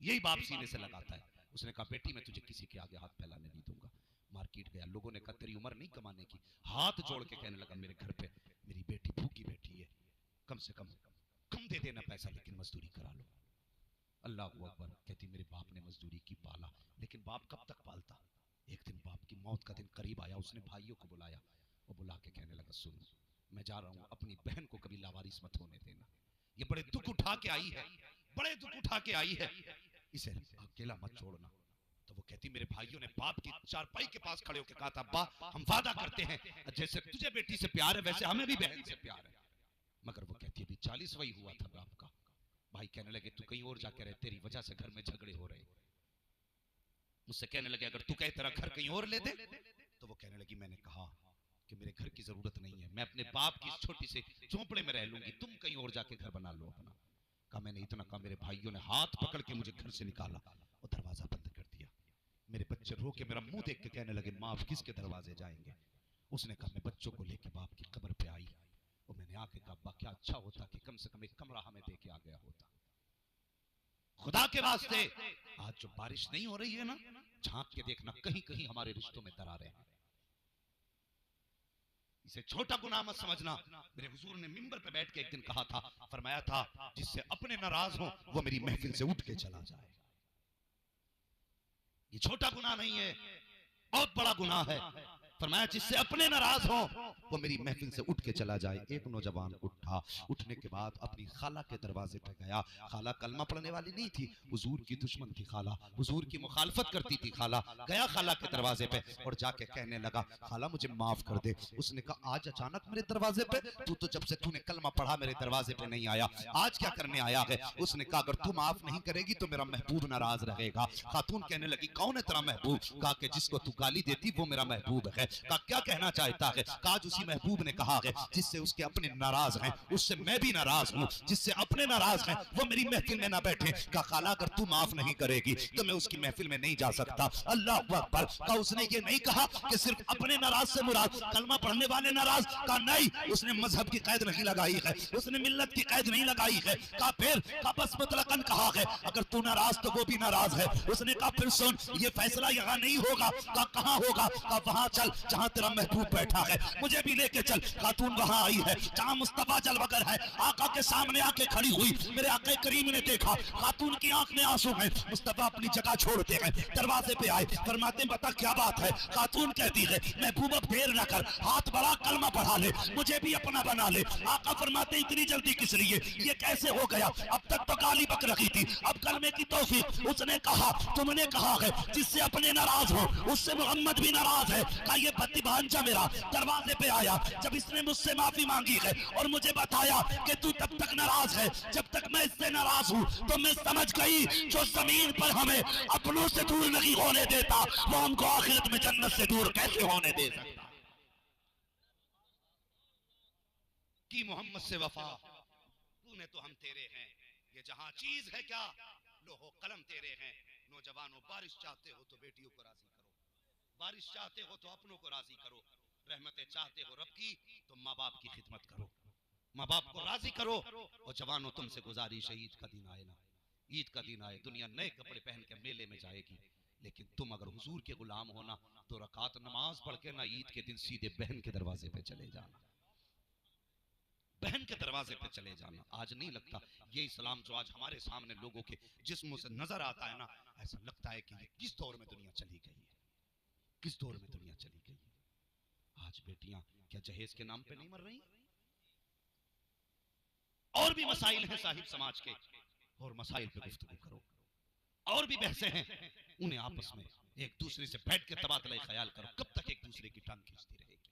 यही बाप सीने से लगाता है। उसने कहा बेटी मैं तुझे किसी के आगे हाथ फैलाने नहीं दूंगा। मार्केट गया, लोगों ने कहा तेरी उम्र नहीं कमाने की, हाथ जोड़ के कहने लगा मेरे घर पे मेरी बेटी भूखी बैठी है, कम से कम दे देना पैसा लेकिन मजदूरी करा लो। अल्लाह अकबर। कहती मेरे बाप ने मजदूरी की, पाला, लेकिन बाप कब तक पालता? एक दिन बाप की मौत का दिन करीब आया, उसने भाइयों को बुलाया और बुला के कहने लगा सुन मैं जा रहा हूं, अपनी बहन को कभी लावारिस मत होने देना, ये बड़े दुख उठा के आई है, बड़े दुख उठा के आई है, इसे अकेला मत छोड़ना। तो वो कहती मेरे भाइयों ने बाप की चारपाई के पास खड़े होकर कहा था अब्बा हम वादा करते हैं जैसे तुझे बेटी से प्यार है वैसे हमें भी बहन से प्यार है। मगर वो कहती अभी 40वां हुआ था बाप का। भाई कहने लगे तू कहीं और जाके रहे, तेरी वजह से घर में झगड़े हो रहे। मुझसे कहने लगे अगर तू कहे तेरा घर कहीं और ले दे, तो वो कहने लगी मैंने कहा कि मेरे घर की जरूरत नहीं है, मैं अपने बाप की छोटी सी झोंपड़े में रह लूंगी, तुम कहीं और जाके घर बना लो अपना। कहा मैंने इतना कहा, मेरे भाइयों ने हाथ पकड़ के मुझे घर से निकाला और दरवाजा बंद कर दिया। मेरे बच्चे रो के मेरा मुंह देख के कहने लगे माँ किसके दरवाजे जाएंगे? उसने कहा मैं बच्चों को लेके बाप की कब्र पे आई और मैंने आके कहा अब्बा क्या अच्छा होता कि कम से कम एक कमरा हमें दे के आ गया होता। खुदा के वास्ते आज जो बारिश नहीं हो रही है ना, झांक के देखना कहीं कहीं हमारे रिश्तों में दरारें हैं। इसे छोटा गुनाह मत समझना। मेरे हुजूर ने मिंबर पे बैठ के एक दिन कहा था, फरमाया था जिससे अपने नाराज हो वो मेरी महफिल से उठ के चला जाए। ये छोटा गुनाह नहीं है, बहुत बड़ा गुनाह है। फरमाया जिससे अपने नाराज हो वो मेरी महफिल से उठ के चला जाए। एक नौजवान उठा, उठने के बाद अपनी खाला के दरवाजे पे गया। खाला कलमा पढ़ने वाली नहीं थी, हुजूर की दुश्मन थी खाला, हुजूर की मुखालफत करती थी खाला। गया खाला के दरवाजे पे और जाके कहने लगा खाला मुझे माफ कर दे। उसने कहा आज अचानक मेरे दरवाजे पे? तू तो जब से तूने कलमा पढ़ा मेरे दरवाजे पे नहीं आया, आज क्या करने आया है? उसने कहा अगर तू माफ नहीं करेगी तो मेरा महबूब नाराज रहेगा। खातून कहने लगी कौन है तेरा महबूब? कहा कि जिसको तू गाली देती वो मेरा महबूब है। का क्या कहना चाहता है? काज उसी महबूब ने कहा है जिससे उसके अपने नाराज हैं उससे मैं भी नाराज हूँ, जिससे अपने नाराज हैं वो मेरी महफिल में ना बैठे। का खाला अगर तू माफ नहीं करेगी तो मैं उसकी महफिल में नहीं जा सकता। अल्लाह अकबर। का उसने ये नहीं कहा कि सिर्फ अपने नाराज से मुराद कलमा पढ़ने वाले नाराज? का नहीं, उसने मजहब की कैद नहीं लगाई है, उसने मिल्लत की कैद नहीं लगाई है। का फिर का बस मुतलकन कहा है अगर तू नाराज तो वो भी नाराज है। उसने कहा फिर सुन ये फैसला यहाँ नहीं होगा। का कहाँ होगा? का वहां चल जहां तेरा महबूब बैठा है, मुझे भी लेके चल। खातून वहां आई है जहां मुस्तफा जलवगर है, आका के सामने आके खड़ी हुई। मेरे आका करीम ने देखा खातून की आंख में आंसू हैं। मुस्तफा अपनी जगह छोड़ते हैं, दरवाजे पे आए, फरमाते बता क्या बात है? खातून कहती है महबूब अब देर न कर, हाथ बढ़ा कलमा पढ़ा ले, मुझे भी अपना बना ले। आका फरमाते इतनी जल्दी किस लिए? ये कैसे हो गया? अब तक तो गाली बक रखी थी, अब कलमे की तौफीक। उसने कहा तुमने कहा है जिससे अपने नाराज हो उससे मोहम्मद भी नाराज है। का ये भत्ती भांजा मेरा दरवाजे पे आया, जब इसने मुझसे माफी मांगी है और मुझे बताया कि तू तब तक नाराज है जब तक मैं इससे नाराज हूँ, तो मैं समझ गई जो जमीन पर हमें अपनों से दूर नहीं होने देता वो हमको आखिरत में जन्नत से दूर कैसे होने दे सकता। कि मोहम्मद से वफा तूने तो हम तेरे हैं, ये जहां चीज है क्या लोहो कलम तेरे हैं। नौजवानों बारिश चाहते हो तो बेटियों को राजी करो, बारिश चाहते हो तो अपनों को राजी करो, रहमतें चाहते हो रब की तो माँ बाप की खिदमत करो, माँ बाप को राजी करो। और जवानों तुमसे गुजारिश है, ईद का दिन आए ना, ईद का दिन आए, दुनिया नए कपड़े पहन के मेले में जाएगी, लेकिन तुम अगर हुजूर के गुलाम होना तो रकात नमाज पढ़ के ना ईद के दिन सीधे बहन के दरवाजे पे चले जाना, बहन के दरवाजे पे चले जाना। आज नहीं लगता ये इस्लाम जो आज हमारे सामने लोगों के जिस्मों से नजर आता है ना, ऐसा लगता है कि ये किस दौर में दुनिया चली गई है, किस दौर में दुनिया चली गई है। आज बेटियां क्या जहेज के नाम पे नहीं मर रही? और भी मसाइल हैं साहिब समाज के, और मसाइल पे गुफ्तगू करो, और भी बहसें हैं, उन्हें आपस में एक दूसरे से बैठ के तबादला ख्याल करो। कब तक एक दूसरे की टांग खींचती रहेगी?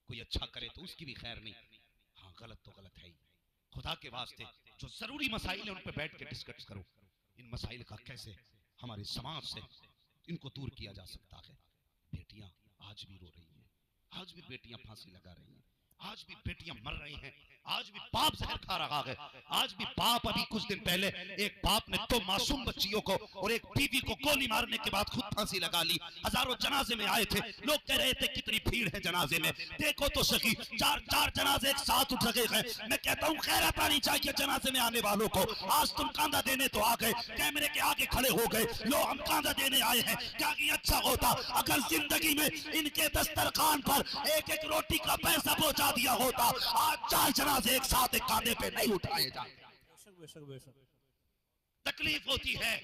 कोई अच्छा करे तो उसकी भी खैर नहीं, हाँ गलत तो गलत है ही। खुदा के वास्ते जो जरूरी मसाइल है उन पे बैठ के डिस्कस करो, इन मसाइल का कैसे हमारे समाज से इनको दूर किया जा सकता है। बेटियां आज भी रो रही हैं, आज भी बेटियां फांसी लगा रही हैं, आज भी बेटियां मर रही हैं, आज भी बाप जहर खा रहा है, आज भी बाप, अभी कुछ दिन पहले एक बाप ने 2 मासूम बच्चियों को और एक बीवी को गोली मारने के बाद खुद फांसी लगा ली। हजारों जनाजे में आए थे, लोग कह रहे थे कितनी भीड़ है जनाजे में, देखो तो सही 4 जनाजे एक साथ उठ रहे हैं। मैं कहता हूँ खैरत आनी चाहिए जनाजे में आने वालों को। आज तुम कांधा देने तो आ गए, कैमरे के आगे खड़े हो गए, लो हम कांधा देने आए हैं। क्या कि अच्छा होता अगर जिंदगी में इनके दस्तरखान पर एक एक रोटी का पैसा पहुंचा दिया होता, आज 4 जनाजे एक साथ एक कांधे पे नहीं उठाए जाते। तकलीफ होती है,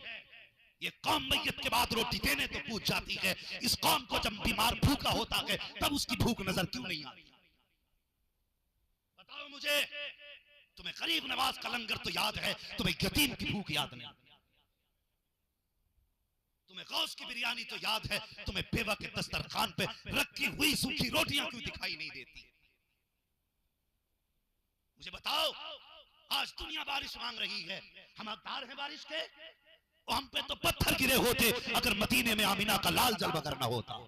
ये कौम मैयत के बाद रोटी देने तो पूछ जाती है, इस कौम को जब बीमार भूखा होता है तब उसकी भूख नजर क्यों नहीं आती? बताओ मुझे, तुम्हें गरीब नवाज का लंगर तो याद है, तुम्हें यतीम की भूख याद नहीं, तुम्हें गौस की बिरयानी तो याद है, तुम्हें बेवा के दस्तरखान पे रखी हुई सूखी रोटियां क्यों दिखाई नहीं देती? मुझे बताओ, आज दुनिया बारिश मांग रही है, हम हकदार हैं बारिश के? और हम पे तो पत्थर गिरे होते अगर मदीने में आमिना का लाल जलवा करना होता।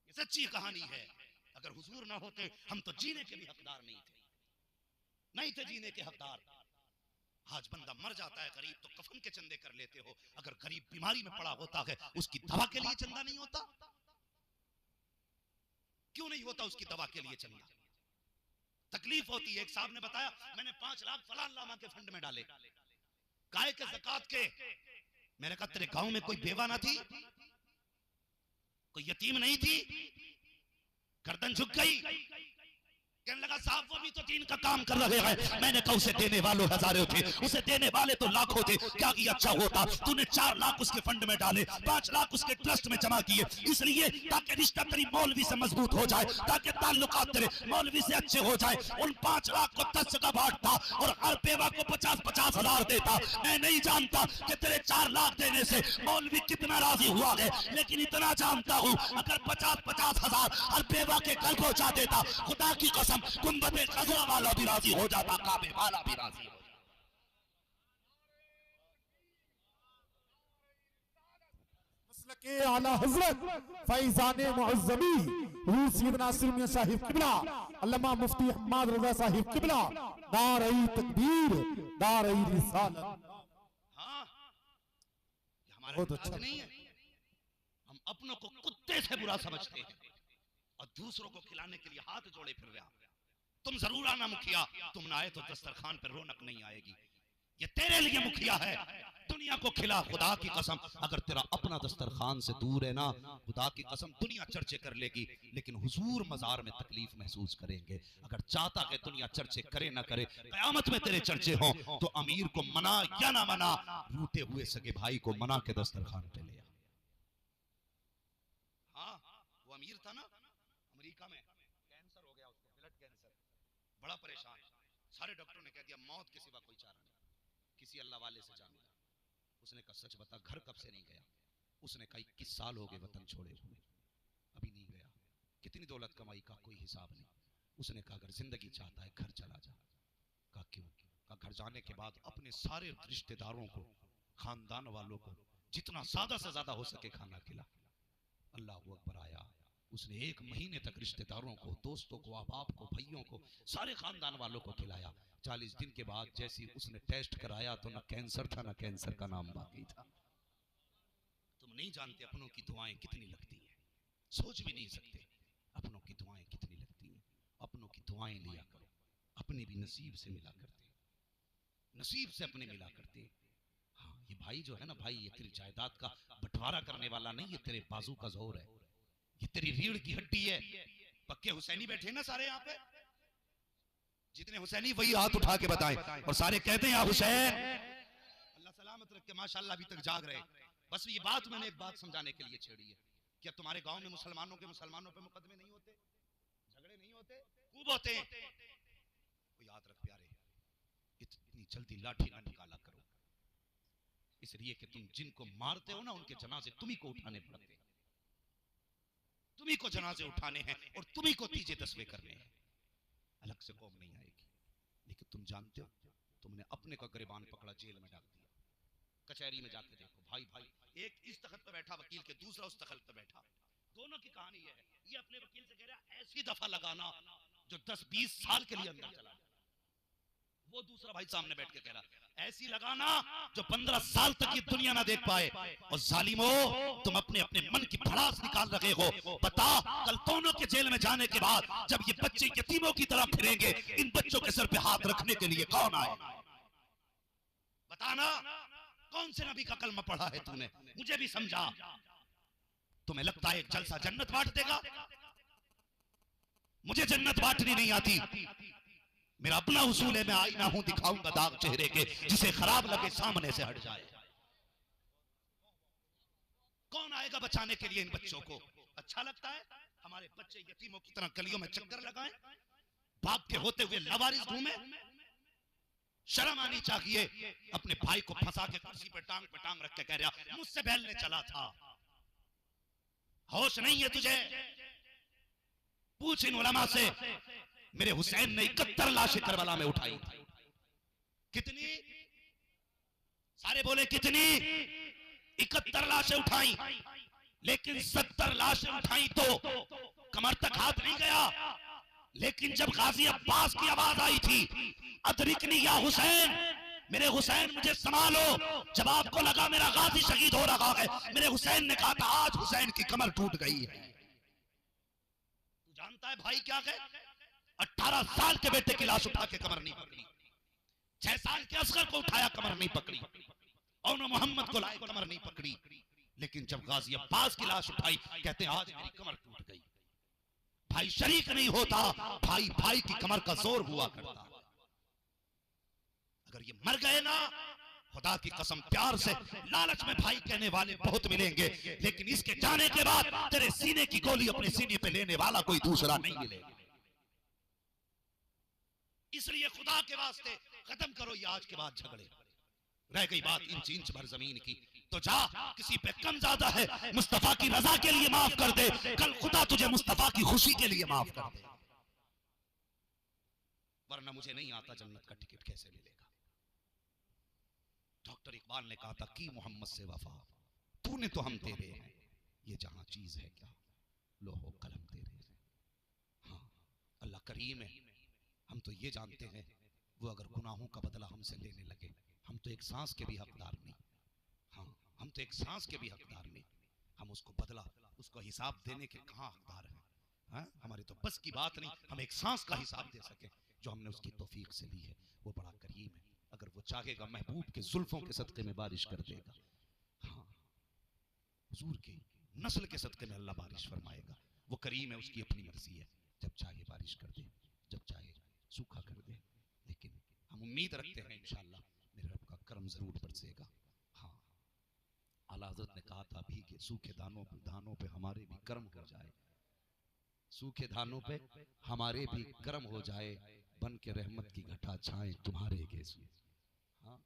ये सच्ची कहानी है, अगर हुजूर ना होते हम तो जीने के भी हकदार नहीं थे जीने के हकदार। आज बंदा मर जाता है गरीब तो कफन के चंदे कर लेते हो, अगर गरीब बीमारी में पड़ा होता है उसकी दवा के लिए चंदा नहीं होता? क्यों नहीं होता उसकी दवा के लिए चंदा? तकलीफ होती है। एक साहब ने बताया मैंने 5 लाख फलान लामा के फंड में डाले, गाय के ज़कात के। मैंने कहा तेरे गांव में कोई बेवा ना थी, कोई यतीम नहीं थी? गर्दन झुक गई, कहने लगा साहब वो भी तो दीन का काम कर रहे हैं। मैंने कहा उसे देने वालों हजारों थे, उसे देने वाले तो लाखों थे, क्या कि अच्छा होता तूने 4 लाख उसके फंड में डाले, 5 लाख उसके ट्रस्ट में जमा किए, इसलिए ताकि रिश्ता तेरी मौलवी से मजबूत हो जाए, ताकि ताल्लुकात तेरे मौलवी से अच्छे हो जाए। उन 5 लाख को 10 का बांटता और हर बेवा को 50-50 हजार देता। मैं नहीं जानता कि तेरे 4 लाख देने से मौलवी कितना राजी हुआ है, लेकिन इतना जानता हूँ अगर 50-50 हजार हर बेवा के घर पहुंचा देता, खुदा की कसम गुंबद खजरा वाला भी राजी हो जाता, काबे वाला भी राजी हो जाता। मसलके आला हजरत फैजाने मुअज्जमी सैयदना सिरमिया साहिब किबला अल्लामा मुफ्ती अहमद रजा साहिब किबला दारई तकबीर दारई रिसालत। हाँ, हमारा बहुत अच्छा नहीं है, हम अपनों को कुत्ते से बुरा समझते हैं और दूसरों को खिलाने के लिए हाथ जोड़े फिर रहे हैं। तुम जरूर आना मुखिया, तुम ना आए तो दस्तरखान पर रौनक नहीं आएगी। ये तेरे लिए मुखिया है, दुनिया को खिला। खुदा की कसम अगर तेरा अपना दस्तरखान से दूर है ना, खुदा की कसम दुनिया चर्चे कर लेगी, लेकिन हुजूर मजार में तकलीफ महसूस करेंगे। अगर चाहता है दुनिया चर्चे करे ना करे, कयामत में तेरे चर्चे हों तो अमीर को मना या ना मना, रूठे हुए सगे भाई को मना के दस्तरखान पे ले आ। हाँ, वो अमीर था ना, अमेरिका में कैंसर हो गया उसको, ब्लड कैंसर, बड़ा परेशान। सारे डॉक्टरों ने कह दिया मौत के सिवा कोई चारा नहीं। किसी अल्लाह वाले से जा मिला, उसने कहा सच बता घर कब से नहीं गया? उसने कहा 21 साल हो गए वतन छोड़े हुए। कितनी दौलत कमाई का कोई हिसाब नहीं। उसने कहा अगर जिंदगी चाहता है घर चला जा। कहा क्यों? कहा घर जाने के बाद अपने सारे रिश्तेदारों को, खानदान वालों को जितना ज्यादा से ज्यादा हो सके खाना खिला। अल्लाह अकबर आया। उसने 1 महीने तक रिश्तेदारों को, दोस्तों को, अहबाब को, भाइयों को, सारे खानदान वालों को खिलाया। 40 दिन के बाद जैसे उसने टेस्ट कराया तो ना कैंसर था, ना कैंसर का नाम बाकी था। तुम नहीं जानते अपनों की दुआएं कितनी लगती हैं, सोच भी नहीं सकते अपनों की दुआएं कितनी लगती हैं। अपनों की दुआएं लिया करो, अपने भी नसीब से मिला करते, नसीब से अपने मिला करते। हाँ, ये भाई जो है ना भाई, ये तेरी जायदाद का बंटवारा करने वाला नहीं, ये तेरे बाजू का जोर है, ये तेरी रीढ़ की हड्डी है। पक्के हुसैनी बैठे ना सारे यहाँ पे, जितने हुसैनी वही हाथ उठा के बताएं और सारे कहते हैं या हुसैन। अल्लाह सलामत रखे, माशाल्लाह अभी तक जाग रहे। बस ये बात मैंने एक बात समझाने के लिए छेड़ी है। क्या तुम्हारे गांव में मुसलमानों पे मुकदमे नहीं होते, झगड़े नहीं होते? खूब होते हैं। तो याद रख प्यारे, इतनी जल्दी लाठी ना निकाला करो, इसलिए कि तुम जिनको मारते हो ना उनके जनाजे तुम्ही को उठाने पड़ते हैं, तुम्ही को जनाजे उठाने हैं और तुम्ही को तीजे तस्वे करने हैं। अलग से कौम नहीं आएगी। लेकिन तुम जानते हो, तुमने अपने का गिरबान पकड़ा, जेल में डाल दिया। कचहरी में जाके देखो, भाई भाई, एक इस तख्त पे बैठा वकील के, दूसरा उस तख्त पे बैठा, दोनों की कहानी है। ये अपने वकील से कह रहा ऐसी दफा लगाना जो 10-20 साल के लिए अंदर चला जाए। वो दूसरा भाई सामने बैठ के कह रहा ऐसी लगाना जो 15 साल तक ये दुनिया ना देख पाए। और जालिमो, तुम अपने अपने मन की भड़ास निकाल रहे हो। बता, कल दोनों के जेल में जाने के बाद जब ये बच्चे यतीमों की तरह फिरेंगे, इन बच्चों के सर पे हाथ रखने के लिए कौन आए? बताना, कौन से नबी का कलमा पढ़ा है तूने? मुझे भी समझा। तुम्हें लगता है एक जलसा जन्नत बांट देगा? मुझे जन्नत बांटनी नहीं आती। मेरा अपना उसूल है, मैं आईना हूं, दिखाऊंगा दाग चेहरे के, जिसे खराब लगे सामने से हट जाए। कौन आएगा बचाने के लिए इन बच्चों को? अच्छा लगता है हमारे बच्चे यतीमों की तरह गलियों में चक्कर लगाएं, बाप के होते हुए लवारिस घूमे? शर्म आनी चाहिए। अपने भाई को फंसा के कुर्सी पे टांग रख के कह रहा मुझसे बैलने चला था। होश नहीं है तुझे? पूछ इन उलमा से। मेरे हुसैन ने 71 लाशें करबला में उठाई थी। कितनी? सारे बोले कितनी? 71 लाशें उठाई, लेकिन 70 लाशें उठाई तो कमर तक हाथ नहीं गया। लेकिन जब गाजी अब्बास की आवाज आई थी, अदरिकनी या हुसैन, मेरे हुसैन मुझे संभालो, जब आपको लगा मेरा गाजी शहीद हो रहा है, मेरे हुसैन ने कहा था आज हुसैन की कमर टूट गई है। तू जानता है भाई क्या कहे? 18 साल के बेटे की लाश उठा के कमर नहीं पकड़ी, 6 साल के असगर को उठाया कमर नहीं पकड़ी, और मोहम्मद को लाए कमर नहीं पकड़ी। लेकिन जब गाजी अब्बास की लाश उठाई, कहते हैं आज मेरी कमर टूट गई। भाई शरीक नहीं होता, भाई भाई की कमर का जोर हुआ करता। अगर ये मर गए ना, खुदा की कसम प्यार से, लालच में भाई कहने वाले बहुत मिलेंगे, लेकिन इसके जाने के बाद तेरे सीने की गोली अपने सीने पे लेने वाला कोई दूसरा नहीं मिलेगा। इसलिए खुदा के वास्ते खत्म करो ये आज के बाद झगड़े। रह गई बात इंच भर जमीन की, तो जा, किसी पे कम ज्यादा है मुस्तफा की रजा के लिए माफ कर दे, कल खुदा तुझे मुस्तफा की खुशी के लिए माफ कर दे। वरना मुझे नहीं आता जन्नत का टिकट कैसे मिलेगा। डॉक्टर इकबाल ने कहा था कि मोहम्मद से वफा तूने तो हम तेरे हैं, ये जहां चीज है क्या लोहो कलम तेरे हैं। हाँ, अल्लाह करीम है। हम तो ये जानते हैं वो अगर गुनाहों का बदला हमसे लेने लगे, हम तो एक सांस के भी हकदार नहीं। हाँ, हम तो एक सांस के भी हकदार नहीं। हम उसको बदला, उसको हिसाब देने के कहाँ हकदार हैं? हाँ, हमारी तो बस की बात नहीं हम एक सांस का हिसाब दे सके जो हमने उसकी तौफीक से ली है। वो बड़ा करीम है, अगर वो चाहेगा महबूब के जुल्फों के सदके में बारिश कर देगा। हाँ, हुजूर की नस्ल के सदके में अल्लाह बारिश फरमाएगा। वो करीम है, उसकी अपनी मर्जी है, जब चाहे बारिश कर दे, जब चाहे सूखा कर दे। लेकिन हम उम्मीद रखते हैं इंशाअल्लाह मेरे रब का करम जरूर बरसेगा। हाँ, आला हज़रत ने कहा था अभी कि सूखे धानों पे हमारे भी कर्म हो जाए, सूखे धानों पे हमारे भी कर्म हो जाए, बन के रहमत की घटा छाए तुम्हारे गेसू। हाँ,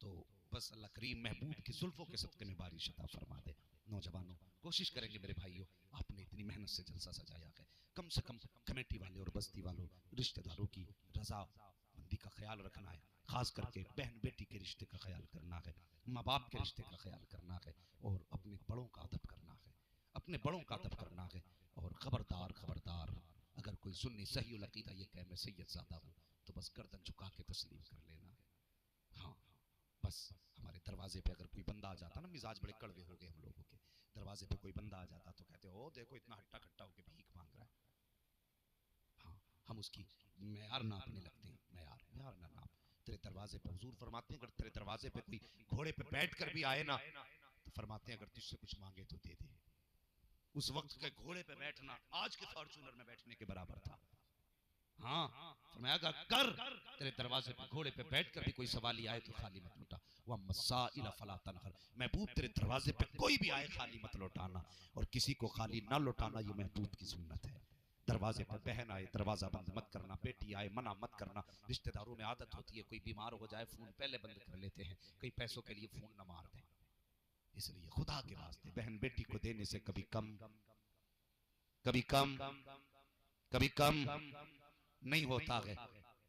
तो बस अल्लाह करीम महबूब की जुल्फों के सदके में बारिश अता फरमा दे। नौजवानों कोशिश करेंगे मेरे भाइयों, आपने इतनी मेहनत से जलसा सजाया है, कम से कम कमेटी वाले और बस्ती वालों रिश्तेदारों की रजामंदी का ख्याल रखना है, खास करके बहन बेटी के रिश्ते का ख्याल करना है, माँ बाप के रिश्ते का ख्याल करना है, और अपने बड़ों का अदब करना है, अपने बड़ों का अदब करना है। और खबरदार खबरदार, अगर कोई सुन्नी सही उल अकीदा ये कहे मैं सैयदजादा हूँ, तो बस गर्दन झुका के तस्लीम कर लेना है। हाँ, बस हमारे दरवाजे पे अगर कोई बंदा आ जाता ना, मिजाज बड़े कड़वे हो गए हम लोगों के, दरवाजे पे कोई बंदा आ जाता तो कहते ओ देखो इतना हट्टा कट्टा होके भीख मांग रहा है। हाँ, हम उसकी मैयार नापने लगते हैं, मैयार मैयार ना नाप। तेरे दरवाजे पे हुजूर फरमाते हैं, अगर तेरे दरवाजे पे कोई घोड़े पे बैठ कर भी आए ना, तो फरमाते हैं अगर तुझसे कुछ मांगे तो दे दे। उस वक्त के घोड़े पे बैठना आज के फॉर्चूनर में बैठने के बराबर था। हाँ, फरमाया कर तेरे दरवाजे पे घोड़े पे बैठ कर भी कोई सवाली आए तो खाली मत लौटा। वह मसाइल फला तनहर, महबूब तेरे दरवाजे पे कोई भी आए खाली मत लौटाना, और किसी को खाली ना लौटाना ये महबूब की सुन्नत है। दरवाजे पर बहन आए दरवाजा बंद मत करना, बेटी आए मना मत करना। रिश्तेदारों में आदत होती है कोई बीमार हो जाए फोन पहले बंद कर लेते हैं, कई पैसों के लिए फोन न मार दें। इसलिए खुदा के वास्ते बहन बेटी को देने से कभी कम कभी कम कभी कम नहीं होता है।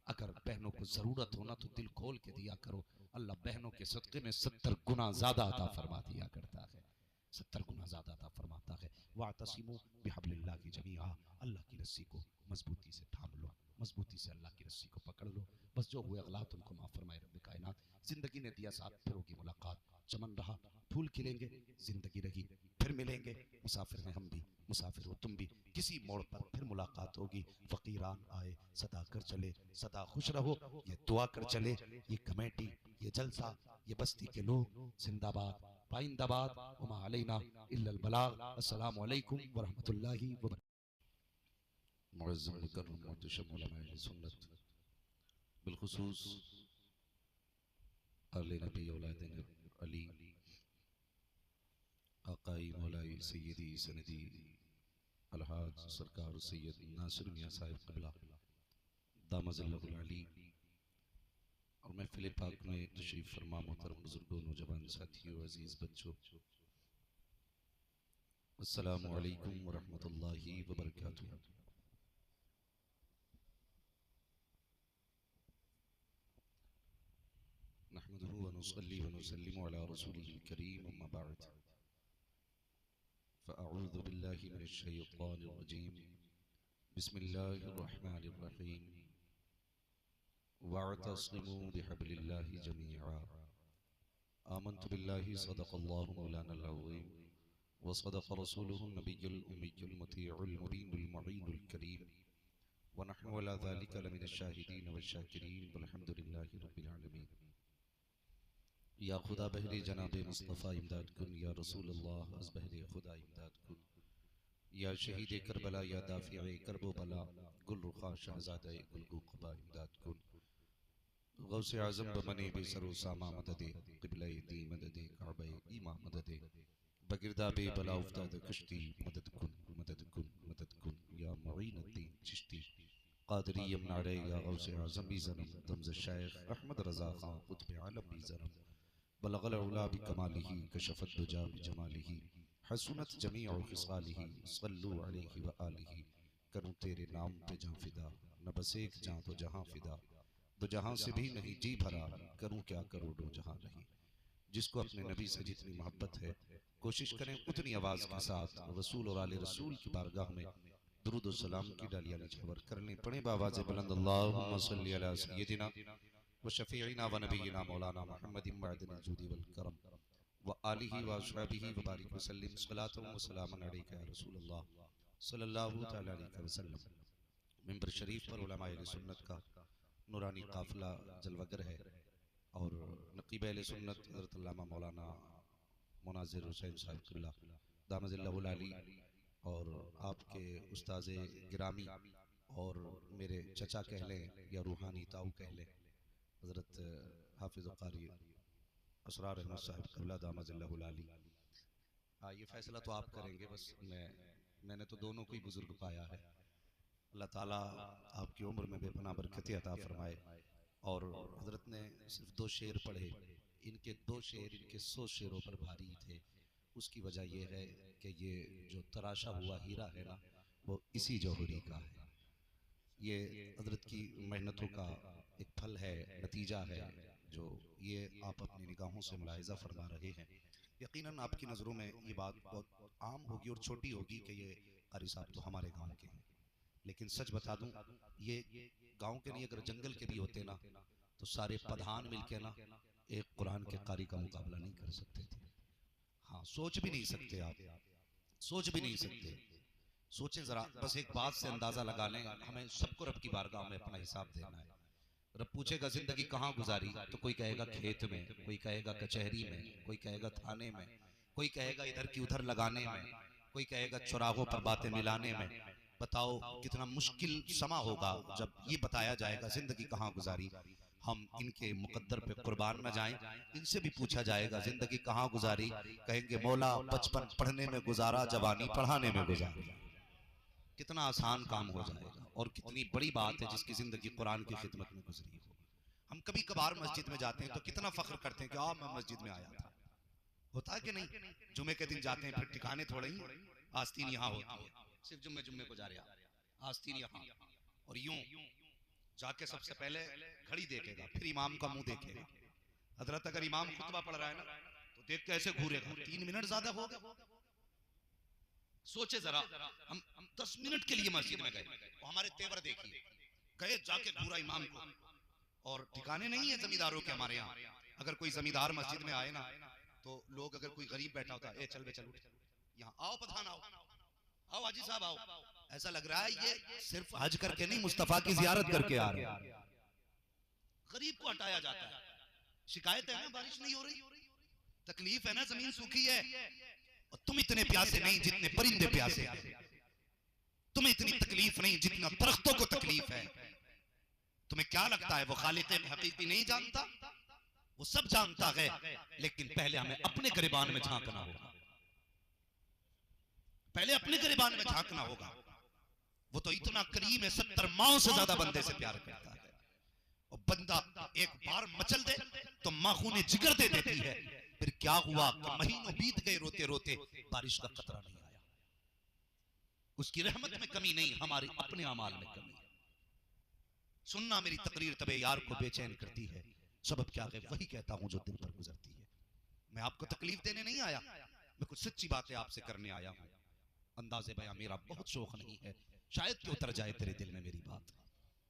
अगर बहनों को जरूरत हो ना तो दिल खोल के दिया करो, अल्लाह बहनों के सदक़े में 70 गुना ज्यादा अता फरमा दिया करता है, 70 गुना ज्यादा अता फरमाता है। वातसिमू बिहब्लिल्लाहि जमीआ, अल्लाह की रस्सी को मजबूती से थाम लो, मजबूती से अल्लाह की रस्सी को पकड़ लो, बस जो हुए अगलात उनको माफ फरमाए रब्बे कायनात। जिंदगी ने दिया साथ, फिर होगी मुलाकात, चमन रहा फूल खिलेंगे, जिंदगी रही फिर मिलेंगे। मुसाफिर हैं हम भी, मुसाफिर हो तुम भी, किसी मोड़ पर फिर मुलाकात होगी। फकीरान आए सदा कर चले, सदा खुश रहो ये दुआ कर चले। ये कमेटी, ये जलसा, ये बस्ती के लोग जिंदाबाद पाइंदाबाद, वमा अलैना इल्लल बलाग। अस्सलामु अलैकुम व रहमतुल्लाहि व बरकातहू। मुअज़्ज़म मुकर्रम मुहतशम उलमाए सुन्नत, बिलखुसूस आले नबी औलाद अली, आकाई मौलाई सैयदी सनदी अलहाज सरकार सैयद नासिर मियां साहिब क़िबला दामज़ल्लहुल अली, और महफ़िल पाक में तशरीफ़ फरमा मोहतरम बुजुर्गों, नौजवान साथियों, अजीज़ बच्चों, अस्सलामु अलैकुम व रहमतुल्लाहि व बरकातहू। नहमदुहु व नुसल्ली व नुसल्लिमु अला रसूलिहिल करीम, अम्मा बअद, फ़अऊज़ु बिल्लाहि मिनश शैतानिर रजीम, बिस्मिल्लाहिर रहमानिर रहीम, वअतसिमू बिहब्लिल्लाहि जमीआ, आमन्तु बिल्लाहि सदक़ल्लाहु मौलानाल अज़ीम व सदक़ रसूलुहुन नबियुल उम्मियुल मुतीउल मुबीनुल मुईनुल करीम, व नहनु अला ज़ालिका लमिनश शाहिदीन वश्शाकिरीन वल्हम्दुलिल्लाहि रब्बिल आलमीन। या खुदा बहरे जनाबे मुस्तफ़ा इमदाद कुन, या रसूलल्लाह अज़ बहरे खुदा इमदाद कुन, या शहीद करबला या दाफ़िए करबो बला, गुल रुखा शहज़ादे गुल क़बा इमदाद कुन। गौसे आज़म बमने बेसरो सामा मददे, क़िबले दी मददे, काबे ईमा मददे, बगिरदा बे बला उफ्ताद कश्ती, मदद कुन मदद कुन मदद कुन, या मुईनुद्दीन चिश्ती क़ादरी यमनारे, या गौसे आज़म भी ज़नम, दमज़ शेख अहमद रज़ा ख़ां क़ुत्ब आलम भी ज़नम, बलगल उला बिकमालिही कशफत दुजा बिजमालिही, हसनत जमीउ खिसालिही, सल्लु अलैहि व आलिही। करूँ तेरे नाम पे जां फिदा, न बस एक जां तो जहां फिदा, दो जहां से भी नहीं जी भरा, करूँ क्या करोड़ों जहां नहीं। जिसको अपने नबी से जितनी मोहब्बत है, कोशिश करें उतनी आवाज़ के साथ रसूल और आले रसूल की बारगाह में दुरूद और सलाम की डालियाँ निछावर कर लें। पढ़े बावाज़ बुलंद अल्लाहुम्मा सल्ली अला सय्यदिना व शफ़ीइना व नबीना मौलाना मुहम्मदिन मअदिनिल जूदि वल करम व आलिहि व अस्हाबिहि व बारिक वसल्लिम सलातन व सलामन अलैका या रसूलल्लाह सल्लल्लाहु तआला अलैहि वसल्लम। मिंबर शरीफ पर उलमाए अहले सुन्नत का नूरानी काफिला जलवगर है, और नक़ीब अहले सुन्नत हज़रत अल्लामा मौलाना मुनाज़िर हुसैन साहिब क़िबला दामज़ल्लहुल अली, और आपके उस्ताज़े गिरामी और मेरे चचा कह लें या रूहानी ताऊ कह लें, हज़रत हाफिज़ क़ारी असरार अहमद साहिब क़िबला दामज़ल्लहुल अली। ये फ़ैसला तो आप करेंगे, बस मैंने तो दोनों को ही बुज़ुर्ग पाया है। अल्लाह ताला आपकी उम्र में बेपनाह बरकत अता फ़रमाए। और हज़रत ने सिर्फ 2 शेर पढ़े, इनके 2 शेर इनके 100 शेरों पर भारी थे। उसकी वजह यह है कि ये जो तराशा हुआ हीरा है ना, वो इसी जौहरी का है। ये हजरत की मेहनतों का एक फल है, नतीजा है, जो ये आप अपनी निगाहों से मुलाहिजा फरमा रहे हैं। यकीनन आपकी नज़रों में ये बात बहुत आम होगी और छोटी होगी कि ये कारी साहब तो हमारे गांव के हैं, लेकिन सच बता दूं, ये गांव के नहीं, अगर जंगल के भी होते ना तो सारे प्रधान मिलके ना एक कुरान के कारी का मुकाबला नहीं कर सकते थे। हाँ, सोच भी नहीं सकते, आप सोच भी नहीं सकते। सोचें जरा, बस एक बात से अंदाजा लगा लें, हमें सबको रब की बारगाह में अपना हिसाब देना है। रब पूछेगा जिंदगी कहाँ गुजारी, तो कोई कहेगा खेत में, कोई कहेगा कचहरी में, कोई कहेगा थाने में, कोई कहेगा इधर की उधर लगाने में, कोई कहेगा चौराहों पर बातें मिलाने में। बताओ कितना मुश्किल समा होगा जब ये बताया जाएगा जिंदगी कहाँ गुजारी। हम इनके मुकद्दर पे कुर्बान न जाएं। इनसे भी पूछा जाएगा जिंदगी कहाँ गुजारी, कहेंगे मौला बचपन पढ़ने में गुजारा, जवानी पढ़ाने में गुजारी। कितना आसान काम हो जाएगा और कितनी बड़ी बात है जिसकी जिंदगी कुरान की खिदमत में गुजरी हो। हम कभी कभार मस्जिद में जाते हैं तो कितना फख्र करते हैं कि मैं मस्जिद में आया था। होता है कि नहीं? जुमे के दिन जाते हैं, फिर ठिकाने थोड़े ही, आस्तीन यहाँ होती है, सिर्फ जुम्मे को जा रहे हैं, आस्तीन यहाँ, और यूं जाके सबसे पहले घड़ी देखेगा, फिर इमाम का मुंह देखेगा। हजरत अगर इमाम खुतबा पढ़ रहा है ना तो देख के ऐसे घूरेगा, 3 मिनट ज्यादा हो गया। सोचे जरा, हम 10 मिनट के लिए मस्जिद में गए, तो हमारे तेवर देखिए, गए जाके घूरा इमाम को, और ठिकाने नहीं है जमींदारों के हमारे यहाँ। अगर कोई जमींदार मस्जिद में आए ना तो लोग, अगर कोई गरीब बैठा होता है, चल बे चल यहाँ आओ, प्रधान आओ, आओ हाजी साहब आओ, ऐसा लग रहा है ये सिर्फ हज करके नहीं, मुस्तफा की जियारत करके आ रहे हैं। गरीब को हटाया जाता है। शिकायत है ना बारिश नहीं हो रही, तकलीफ है ना जमीन सूखी है, और तुम इतने प्यासे नहीं जितने परिंदे प्यासे हैं, तुम्हें इतनी तकलीफ नहीं जितना दरख्तों को तकलीफ है। तुम्हें क्या लगता है वो खालिक हकीकी नहीं जानता? वो सब जानता है, लेकिन पहले हमें अपने गिरबान में झांकना होगा, पहले अपने गिरबान में झांकना होगा। वो तो इतना करीम है, 70 माओं से ज्यादा बंदे से प्यार करता है, और बंदा एक बार मचल दे तो माँ खूने जिगर दे देती है। फिर क्या हुआ कि महीनों बीत गए रोते रोते, बारिश का कतरा नहीं आया। उसकी रहमत में कमी नहीं, हमारे अपने अमाल में कमी है। सुनना मेरी तकरीर तबे यार को बेचैन करती है, सबब क्या है वही कहता हूं जो दिल पर गुजरती है। मैं आपको तकलीफ देने नहीं आया, मैं कुछ सच्ची बातें आपसे करने आया हूं। अंदाज़े बयां मेरा बहुत शौक नहीं है, शायद कि उतर जाए तेरे दिल में मेरी बात।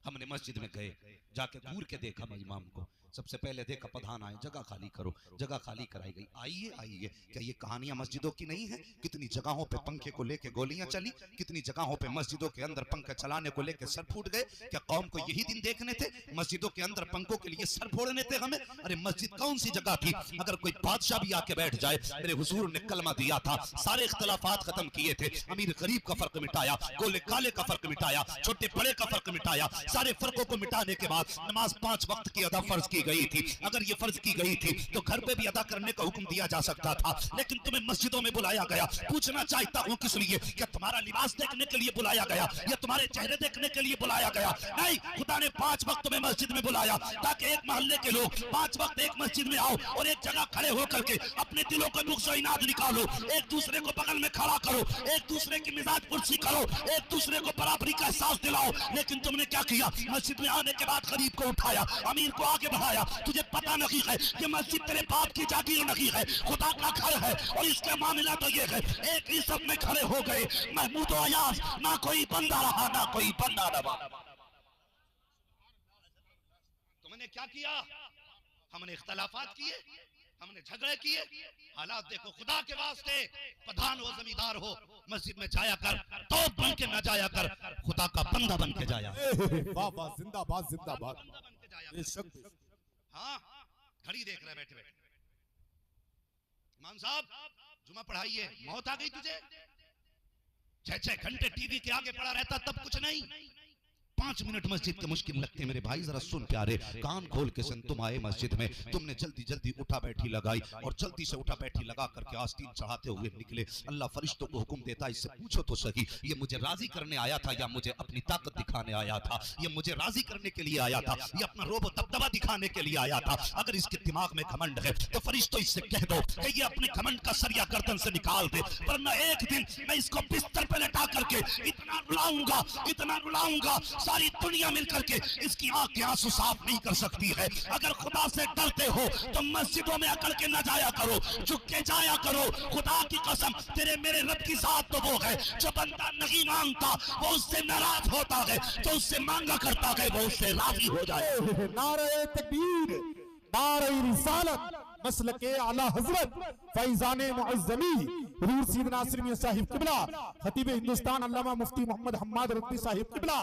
हमने मस्जिद में गए, जाके घूर के देखा इमाम को। सबसे पहले देखा प्रधान आए, जगह खाली करो, जगह खाली कराई गई। आइए आइए, क्या ये कहानियां मस्जिदों की नहीं है? कितनी जगहों पे पंखे को लेके गोलियां चली, कितनी जगहों पे मस्जिदों के अंदर पंखा चलाने को लेके सर फूट गए। क्या कौम को यही दिन देखने थे? मस्जिदों के अंदर पंखों के लिए सर फोड़ने थे हमें? अरे मस्जिद कौन सी जगह थी? अगर कोई बादशाह भी आके बैठ जाए, मेरे हुजूर ने कलमा दिया था, सारे इख्तलाफात खत्म किए थे, अमीर गरीब का फर्क मिटाया, गोले काले का फर्क मिटाया, छोटे बड़े का फर्क मिटाया। सारे फर्कों को मिटाने के बाद नमाज 5 वक्त की अदा फर्ज की गई थी। अगर ये फर्ज की गई थी तो घर पे भी अदा करने का हुक्म दिया जा सकता था, लेकिन तुम्हें मस्जिदों में बुलाया गया। पूछना चाहता हूं किस लिए? क्या तुम्हारा लिबास देखने के लिए बुलाया गया, या तुम्हारे चेहरे देखने के लिए बुलाया गया? नहीं, खुदा ने 5 वक्त तुम्हें मस्जिद में बुलाया ताकि एक मोहल्ले के लोग 5 वक्त एक मस्जिद में आओ और एक जगह खड़े होकर के अपने दिलों का नुक्स और इनाद निकालो, एक दूसरे को बगल में खड़ा करो, एक दूसरे की मिजाज पुरसी करो, एक दूसरे को बराबरी का एहसास दिलाओ। लेकिन तुमने क्या किया? मस्जिद में आने के बाद गरीब को उठाया, अमीर को आगे बढ़ाया। तुझे पता नहीं है कि मस्जिद तेरे बाप की जागीर नहीं है, खुदा का घर है। और इसका मामला तो ये है, एक ही सब में खड़े हो गए, महमूद और अयाज, ना कोई बंदा रहा ना कोई बंदा रहा। तुमने क्या किया? हमने इख्तलाफात किए, हमने झगड़े किए। हालात देखो, खुदा के वास्ते प्रधान हो जमींदार हो, मस्जिद में जाया कर, तो बन के न जाया कर, खुदा का बंदा बन के जाया। वाह वाह, जिंदाबाद जिंदाबाद। हाँ, घड़ी देख रहे बैठे बैठे। इमाम साहब जुमा पढ़ाइए, मौत आ गई तुझे? 6-6 घंटे टीवी के आगे पड़ा रहता तब कुछ नहीं, 5 मिनट मस्जिद के मुश्किल लगते मेरे भाई, जरा सुन प्यारे, कान खोल के सुन। तुम आए मस्जिद में, तुमने जल्दी जल्दी उठा बैठी लगाई और जल्दी से उठा बैठी लगा करके आस्तीन चढ़ाते हुए निकले। अल्लाह फरिश्तों को हुक्म देता, इससे पूछो तो सही, ये मुझे राजी करने आया था या मुझे अपनी ताकत दिखाने आया था? ये मुझे राजी करने के लिए आया था या अपना रोब दबदबा दिखाने के लिए आया था? अगर इसके दिमाग में घमंड है तो फरिश्तों इससे कह दो कि ये अपने घमंड का सरिया गर्दन से निकाल दे, वरना एक दिन मैं इसको बिस्तर पे लेटा करके इतना रुलाऊंगा, सारी दुनिया मिलकर के इसकी आंख के आंसू साफ नहीं कर सकती है। अगर खुदा से डरते हो तो मस्जिदों में अकड़ के न जाया करो, झुक के जाया करो। खुदा की कसम, तेरे मेरे रब की जात तो वो है जो बंदा नहीं मांगता वो उससे नाराज होता है, तो उससे मांगा करता है वो उससे राजी हो जाए। नारे तकबीर, नारे रिसालत, मसलके आला हजरत फैजान मुअज्जमी हुजूर सैयद नासिर मियां साहिब किबला, खतीब हिंदुस्तान अल्लामा मुफ्ती मोहम्मद हम्माद रब्बी साहिब किबला,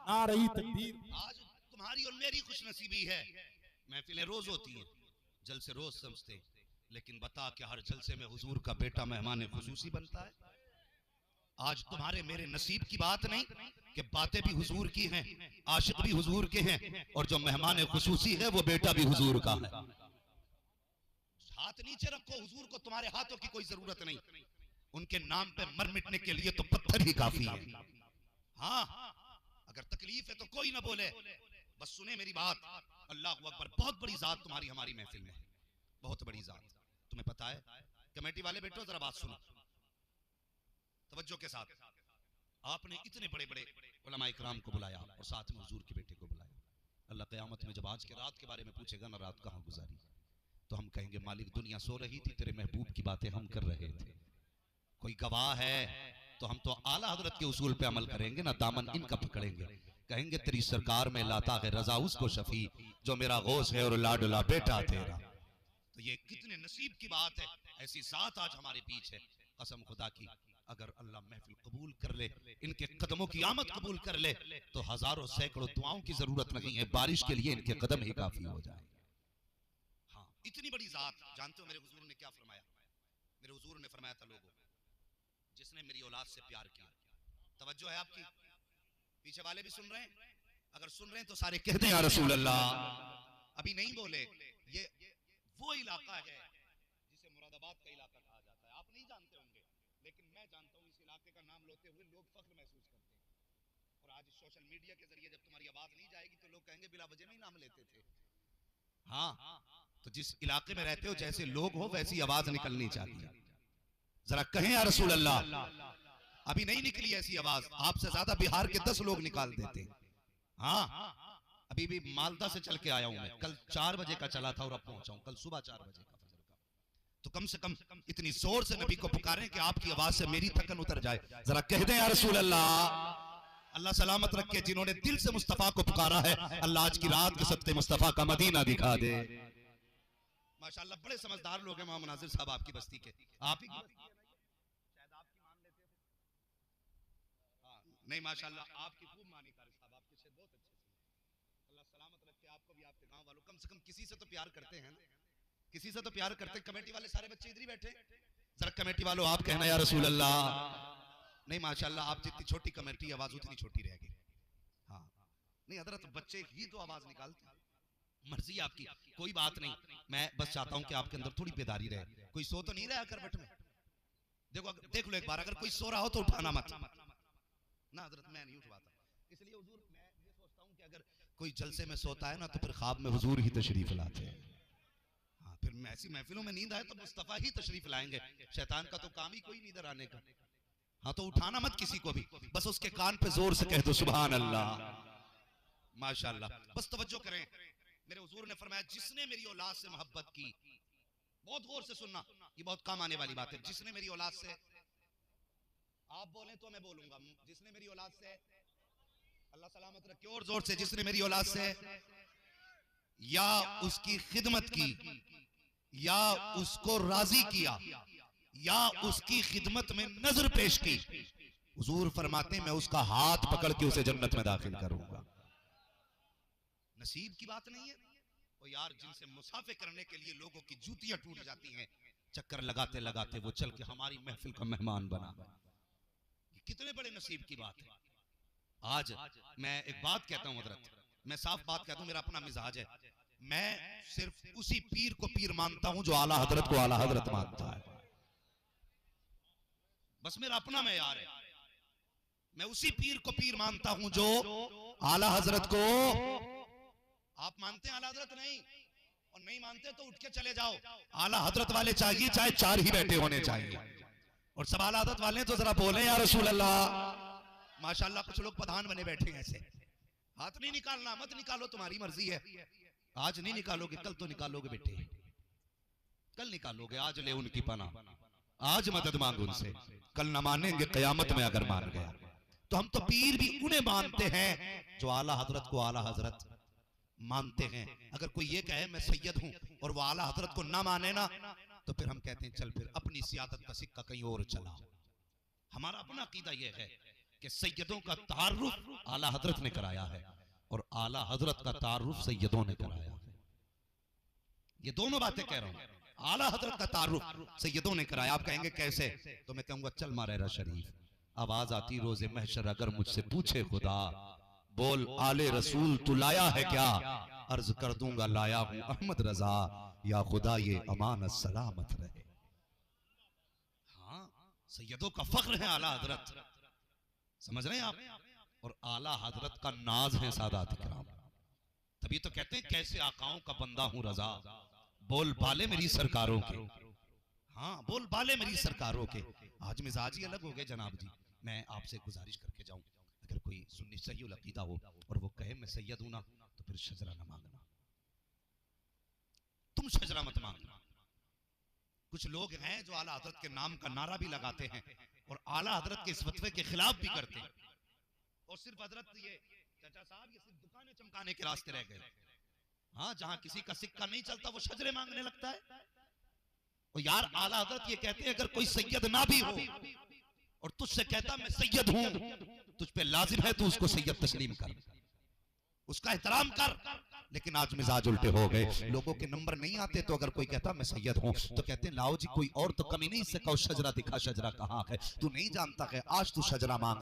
नारे तकबीर। आज तुम्हारी और मेरी खुशनसीबी है, महफिलें रोज होती हैं, जलसे रोज समझते, लेकिन बता कि हर जलसे में हुजूर का बेटा मेहमान खुसूसी बनता है। आज तुम्हारे मेरे नसीब की बात नहीं कि बातें भी हुजूर की हैं, आशिक भी हुजूर के हैं, और जो मेहमान खुसूसी है वो बेटा भी हुजूर का है। हाथ नीचे रखो, हुजूर को तुम्हारे हाथों की कोई जरूरत नहीं, उनके नाम पे मर मिटने के लिए तो पत्थर ही काफी है। हाँ, अगर तकलीफ है तो कोई ना बोले, बस सुने मेरी बात। अल्लाह अकबर, बहुत बड़ी जात तुम्हारी हमारी महफिल में है, बहुत बड़ी जात। तुम्हें पता है, कमेटी वाले बैठो जरा बात सुनो तवज्जो के साथ। आपने इतने बड़े बड़े उलमा इकराम को बुलाया और साथ में हुजूर के बेटे को बुलाया। अल्लाह क़यामत में जब आज के रात के बारे में पूछेगा ना, रात कहाँ गुजारी, तो हम कहेंगे मालिक दुनिया सो रही थी, तेरे महबूब की बातें हम कर रहे थे। कोई गवाह है तो हम तो आला हजरत के उसूल पे अमल करेंगे ना, दामन इनका पकड़ेंगे, कहेंगे तेरी सरकार में लाता है रजा उसको शफी जो मेरा गौस है और लाडला बेटा तेरा। तो ये कितने नसीब की बात है, ऐसी जात आज हमारे बीच है। कसम खुदा की, अगर अल्लाह महफिल कबूल कर ले, इनके कदमों की आमद कबूल कर ले, तो हजारों सैकड़ों दुआओं की जरूरत नहीं है, बारिश के लिए इनके कदम ही काफी हो जाए। हाँ, इतनी बड़ी जात। जानते हो मेरे हुजूर ने क्या फरमाया? मेरे हुजूर ने फरमाया था, लोगों जिसने मेरी औलाद से प्यार किया, तवज्जो है आपकी, पीछे वाले भी सुन रहे हैं, अगर सुन रहे हैं तो सारे कहते हैं या रसूल अल्लाह। अभी नहीं बोले, ये वो इलाका है जिसे मुरादाबाद का इलाका कहा जाता है। आप नहीं जानते होंगे, लेकिन मैं जानता हूँ। इस इलाके का नाम लेते हुए लोग फख्र महसूस करते हैं। और आज सोशल मीडिया के जरिए जब तुम्हारी आवाज नहीं जाएगी तो लोग कहेंगे बिला वजह नहीं नाम लेते थे। हाँ, तो जिस इलाके में रहते हो, जैसे लोग हो वैसी आवाज निकलनी चाहिए। जरा कहें या रसूल अल्लाह। अभी नहीं निकली ऐसी आवाज, आपसे ज्यादा बिहार के 10 लोग निकाल देते हैं। हाँ, अभी भी मालदा से चल के आया हूं मैं, कल 4 बजे का चला था और अब पहुंचा हूं कल सुबह 4 बजे का फजर का। तो कम से कम इतनी जोर से नबी को पुकारें कि आपकी आवाज से मेरी थकन उतर जाए। जरा कह दें या रसूल अल्लाह। अल्लाह सलामत रखे जिन्होंने दिल से मुस्तफा को पुकारा है, अल्लाह आज की रात के सत्ते मुस्तफा का मदीना दिखा दे। माशाअल्लाह, बड़े समझदार लोग हैं मोहम्मद नाजिर साहब आपकी बस्ती के। आप ही शायद आपकी मान लेते हैं। हाँ, नहीं माशाअल्लाह आपकी खूब मानी कारी साहब, आपके शेर बहुत अच्छे से। अल्लाह सलामत रखे आपको भी, आपके गांव वालों। कम से कम किसी से तो प्यार करते हैं, किसी से तो प्यार करते। कमेटी वाले सारे बच्चे इधर ही बैठे, जरा कमेटी वालों आप कहना या रसूल अल्लाह। नहीं माशाअल्लाह, आप जितनी छोटी कमेटी आवाज उतनी छोटी रहेगी। हाँ, नहीं हजरत बच्चे ही तो आवाज निकालते हैं, मर्जी आपकी, कोई बात नहीं। मैं बस चाहता हूं कि आपके अंदर थोड़ी बेदारी रहे। कोई सो तो नहीं रहा करवट में? देखो देख लो एक बार, अगर कोई सो रहा हो तो उठाना मत ना हजरत, मैं नहीं उठवाता। इसलिए हुजूर, मैं ये सोचता हूं कि अगर कोई जलसे में सोता है ना तो फिर ख्वाब में हुजूर ही तशरीफ लाते हैं। हाँ, फिर ऐसी महफिलों में नींद आए तो मुस्तफा ही तशरीफ लाएंगे। शैतान का तो काम ही कोई नींद आने का। हाँ, तो उठाना मत किसी को भी, बस उसके कान पे जोर से कह दो सुभान अल्लाह, माशाअल्लाह। बस तवज्जो करें, मेरे हुजूर ने फरमाया जिसने मेरी औलाद से मोहब्बत की, बहुत गौर से सुनना, ये बहुत काम आने वाली बात है। जिसने मेरी औलाद से, आप बोलें तो मैं बोलूंगा, जिसने मेरी औलाद से, अल्लाह सलामत रखे, और जोर से, जिसने मेरी औलाद से या उसकी खिदमत की, या उसको राजी किया, या उसकी खिदमत में नजर पेश की, हुजूर फरमाते मैं उसका हाथ पकड़ के उसे जन्नत में दाखिल करूंगा। नसीब की बात नहीं है वो यार, जिनसे मुसाफे करने के लिए लोगों की जूतियां टूट जाती हैं, चक्कर लगाते लगाते वो चल के हमारी महफिल का मेहमान बना। कितने बड़े नसीब की बात है। आज मैं एक बात कहता हूं हजरत, मैं साफ बात कहता हूं, मेरा अपना मिजाज है, मैं सिर्फ उसी पीर को पीर मानता हूं जो आला हजरत को आला हजरत मानता है। बस मेरा अपना मेयार है, मैं उसी पीर को पीर मानता हूं जो आला हजरत को। आप मानते हैं आला हजरत नहीं, और नहीं मानते तो उठ के चले जाओ। आला हजरत वाले चाहिए चाहे चार ही बैठे होने चाहिए, और सब आला हजरत वाले तो जरा बोले या रसूल अल्लाह। माशाल्लाह कुछ लोग प्रधान बने बैठे हैं ऐसे, हाथ नहीं निकालना, मत निकालो, तुम्हारी मर्जी है। आज नहीं निकालोगे कल तो निकालोगे बेटे, कल निकालोगे, आज ले उनकी पना, आज मदद मांगो उनसे, कल न मानेंगे कयामत में अगर मान गया। तो हम तो पीर भी उन्हें मानते हैं जो आला हजरत को आला हजरत मानते हैं। अगर कोई ये कहे मैं सैयद हूं और वो आला हजरत को ना माने ना, तो फिर हम कहते हैं चल फिर अपनी सियादत का सिक्का कहीं और चला। हमारा अपना अकीदा यह है कि सैयदों का तारुफ आला हजरत ने कराया है और आला हजरत का तारुफ सैयदों ने कराया है। ये दोनों बातें कह रहा हूं, आला हजरत का तारुफ सैयदों ने कराया। आप कहेंगे कैसे, तो मैं कहूंगा चल मारेरा शरीफ, आवाज आती रोजे महशर अगर मुझसे पूछे खुदा, बोल आले रसूल तू लाया है क्या, अर्ज कर दूंगा लाया हूं अहमद रजा, या खुदा ये अमानत सलामत रहे। हाँ, सैयदों का फख्र है आला हजरत, समझ रहे हैं आप, और आला हजरत का नाज है सादात इकराम। तभी तो कहते हैं कैसे आकाओं का बंदा हूं रजा, बोल बाले मेरी सरकारों के। हाँ, बोल बाले मेरी सरकारों के। आज मिजाज ही अलग हो गए जनाब जी। मैं आपसे गुजारिश करके जाऊं, अगर कोई सुन्नी सही अकीदा हो और वो कहे मैं सैयद हूं ना, तो फिर शजरा ना मांगना, तुम शजरा मत मांगना। कुछ लोग हैं जो आला हजरत के नाम का नारा भी लगाते हैं और आला हजरत के इस फतवे के खिलाफ भी करते हैं, और सिर्फ हजरत ये चाचा साहब ये सिर्फ दुकानें चमकाने के रास्ते रह गए। हाँ, जहां किसी का सिक्का नहीं चलता वो शजरे मांगने लगता है। और यार आला हजरत ये कहते हैं अगर कोई सैयद ना भी हो और तुझसे कहता मैं सैयद हूं, तुझ पे लाजिम है तू उसको सैयद तस्लीम कर, उसका एहतराम कर। लेकिन आज मिजाज उल्टे हो गए, लोगों के नंबर नहीं आते तो अगर कोई कहता मैं सैयद हूं तो कहते हैं लाओ जी कोई और तो कमी नहीं सका, शजरा दिखा, शजरा कहां है, तू नहीं जानता है आज तू शजरा मांग।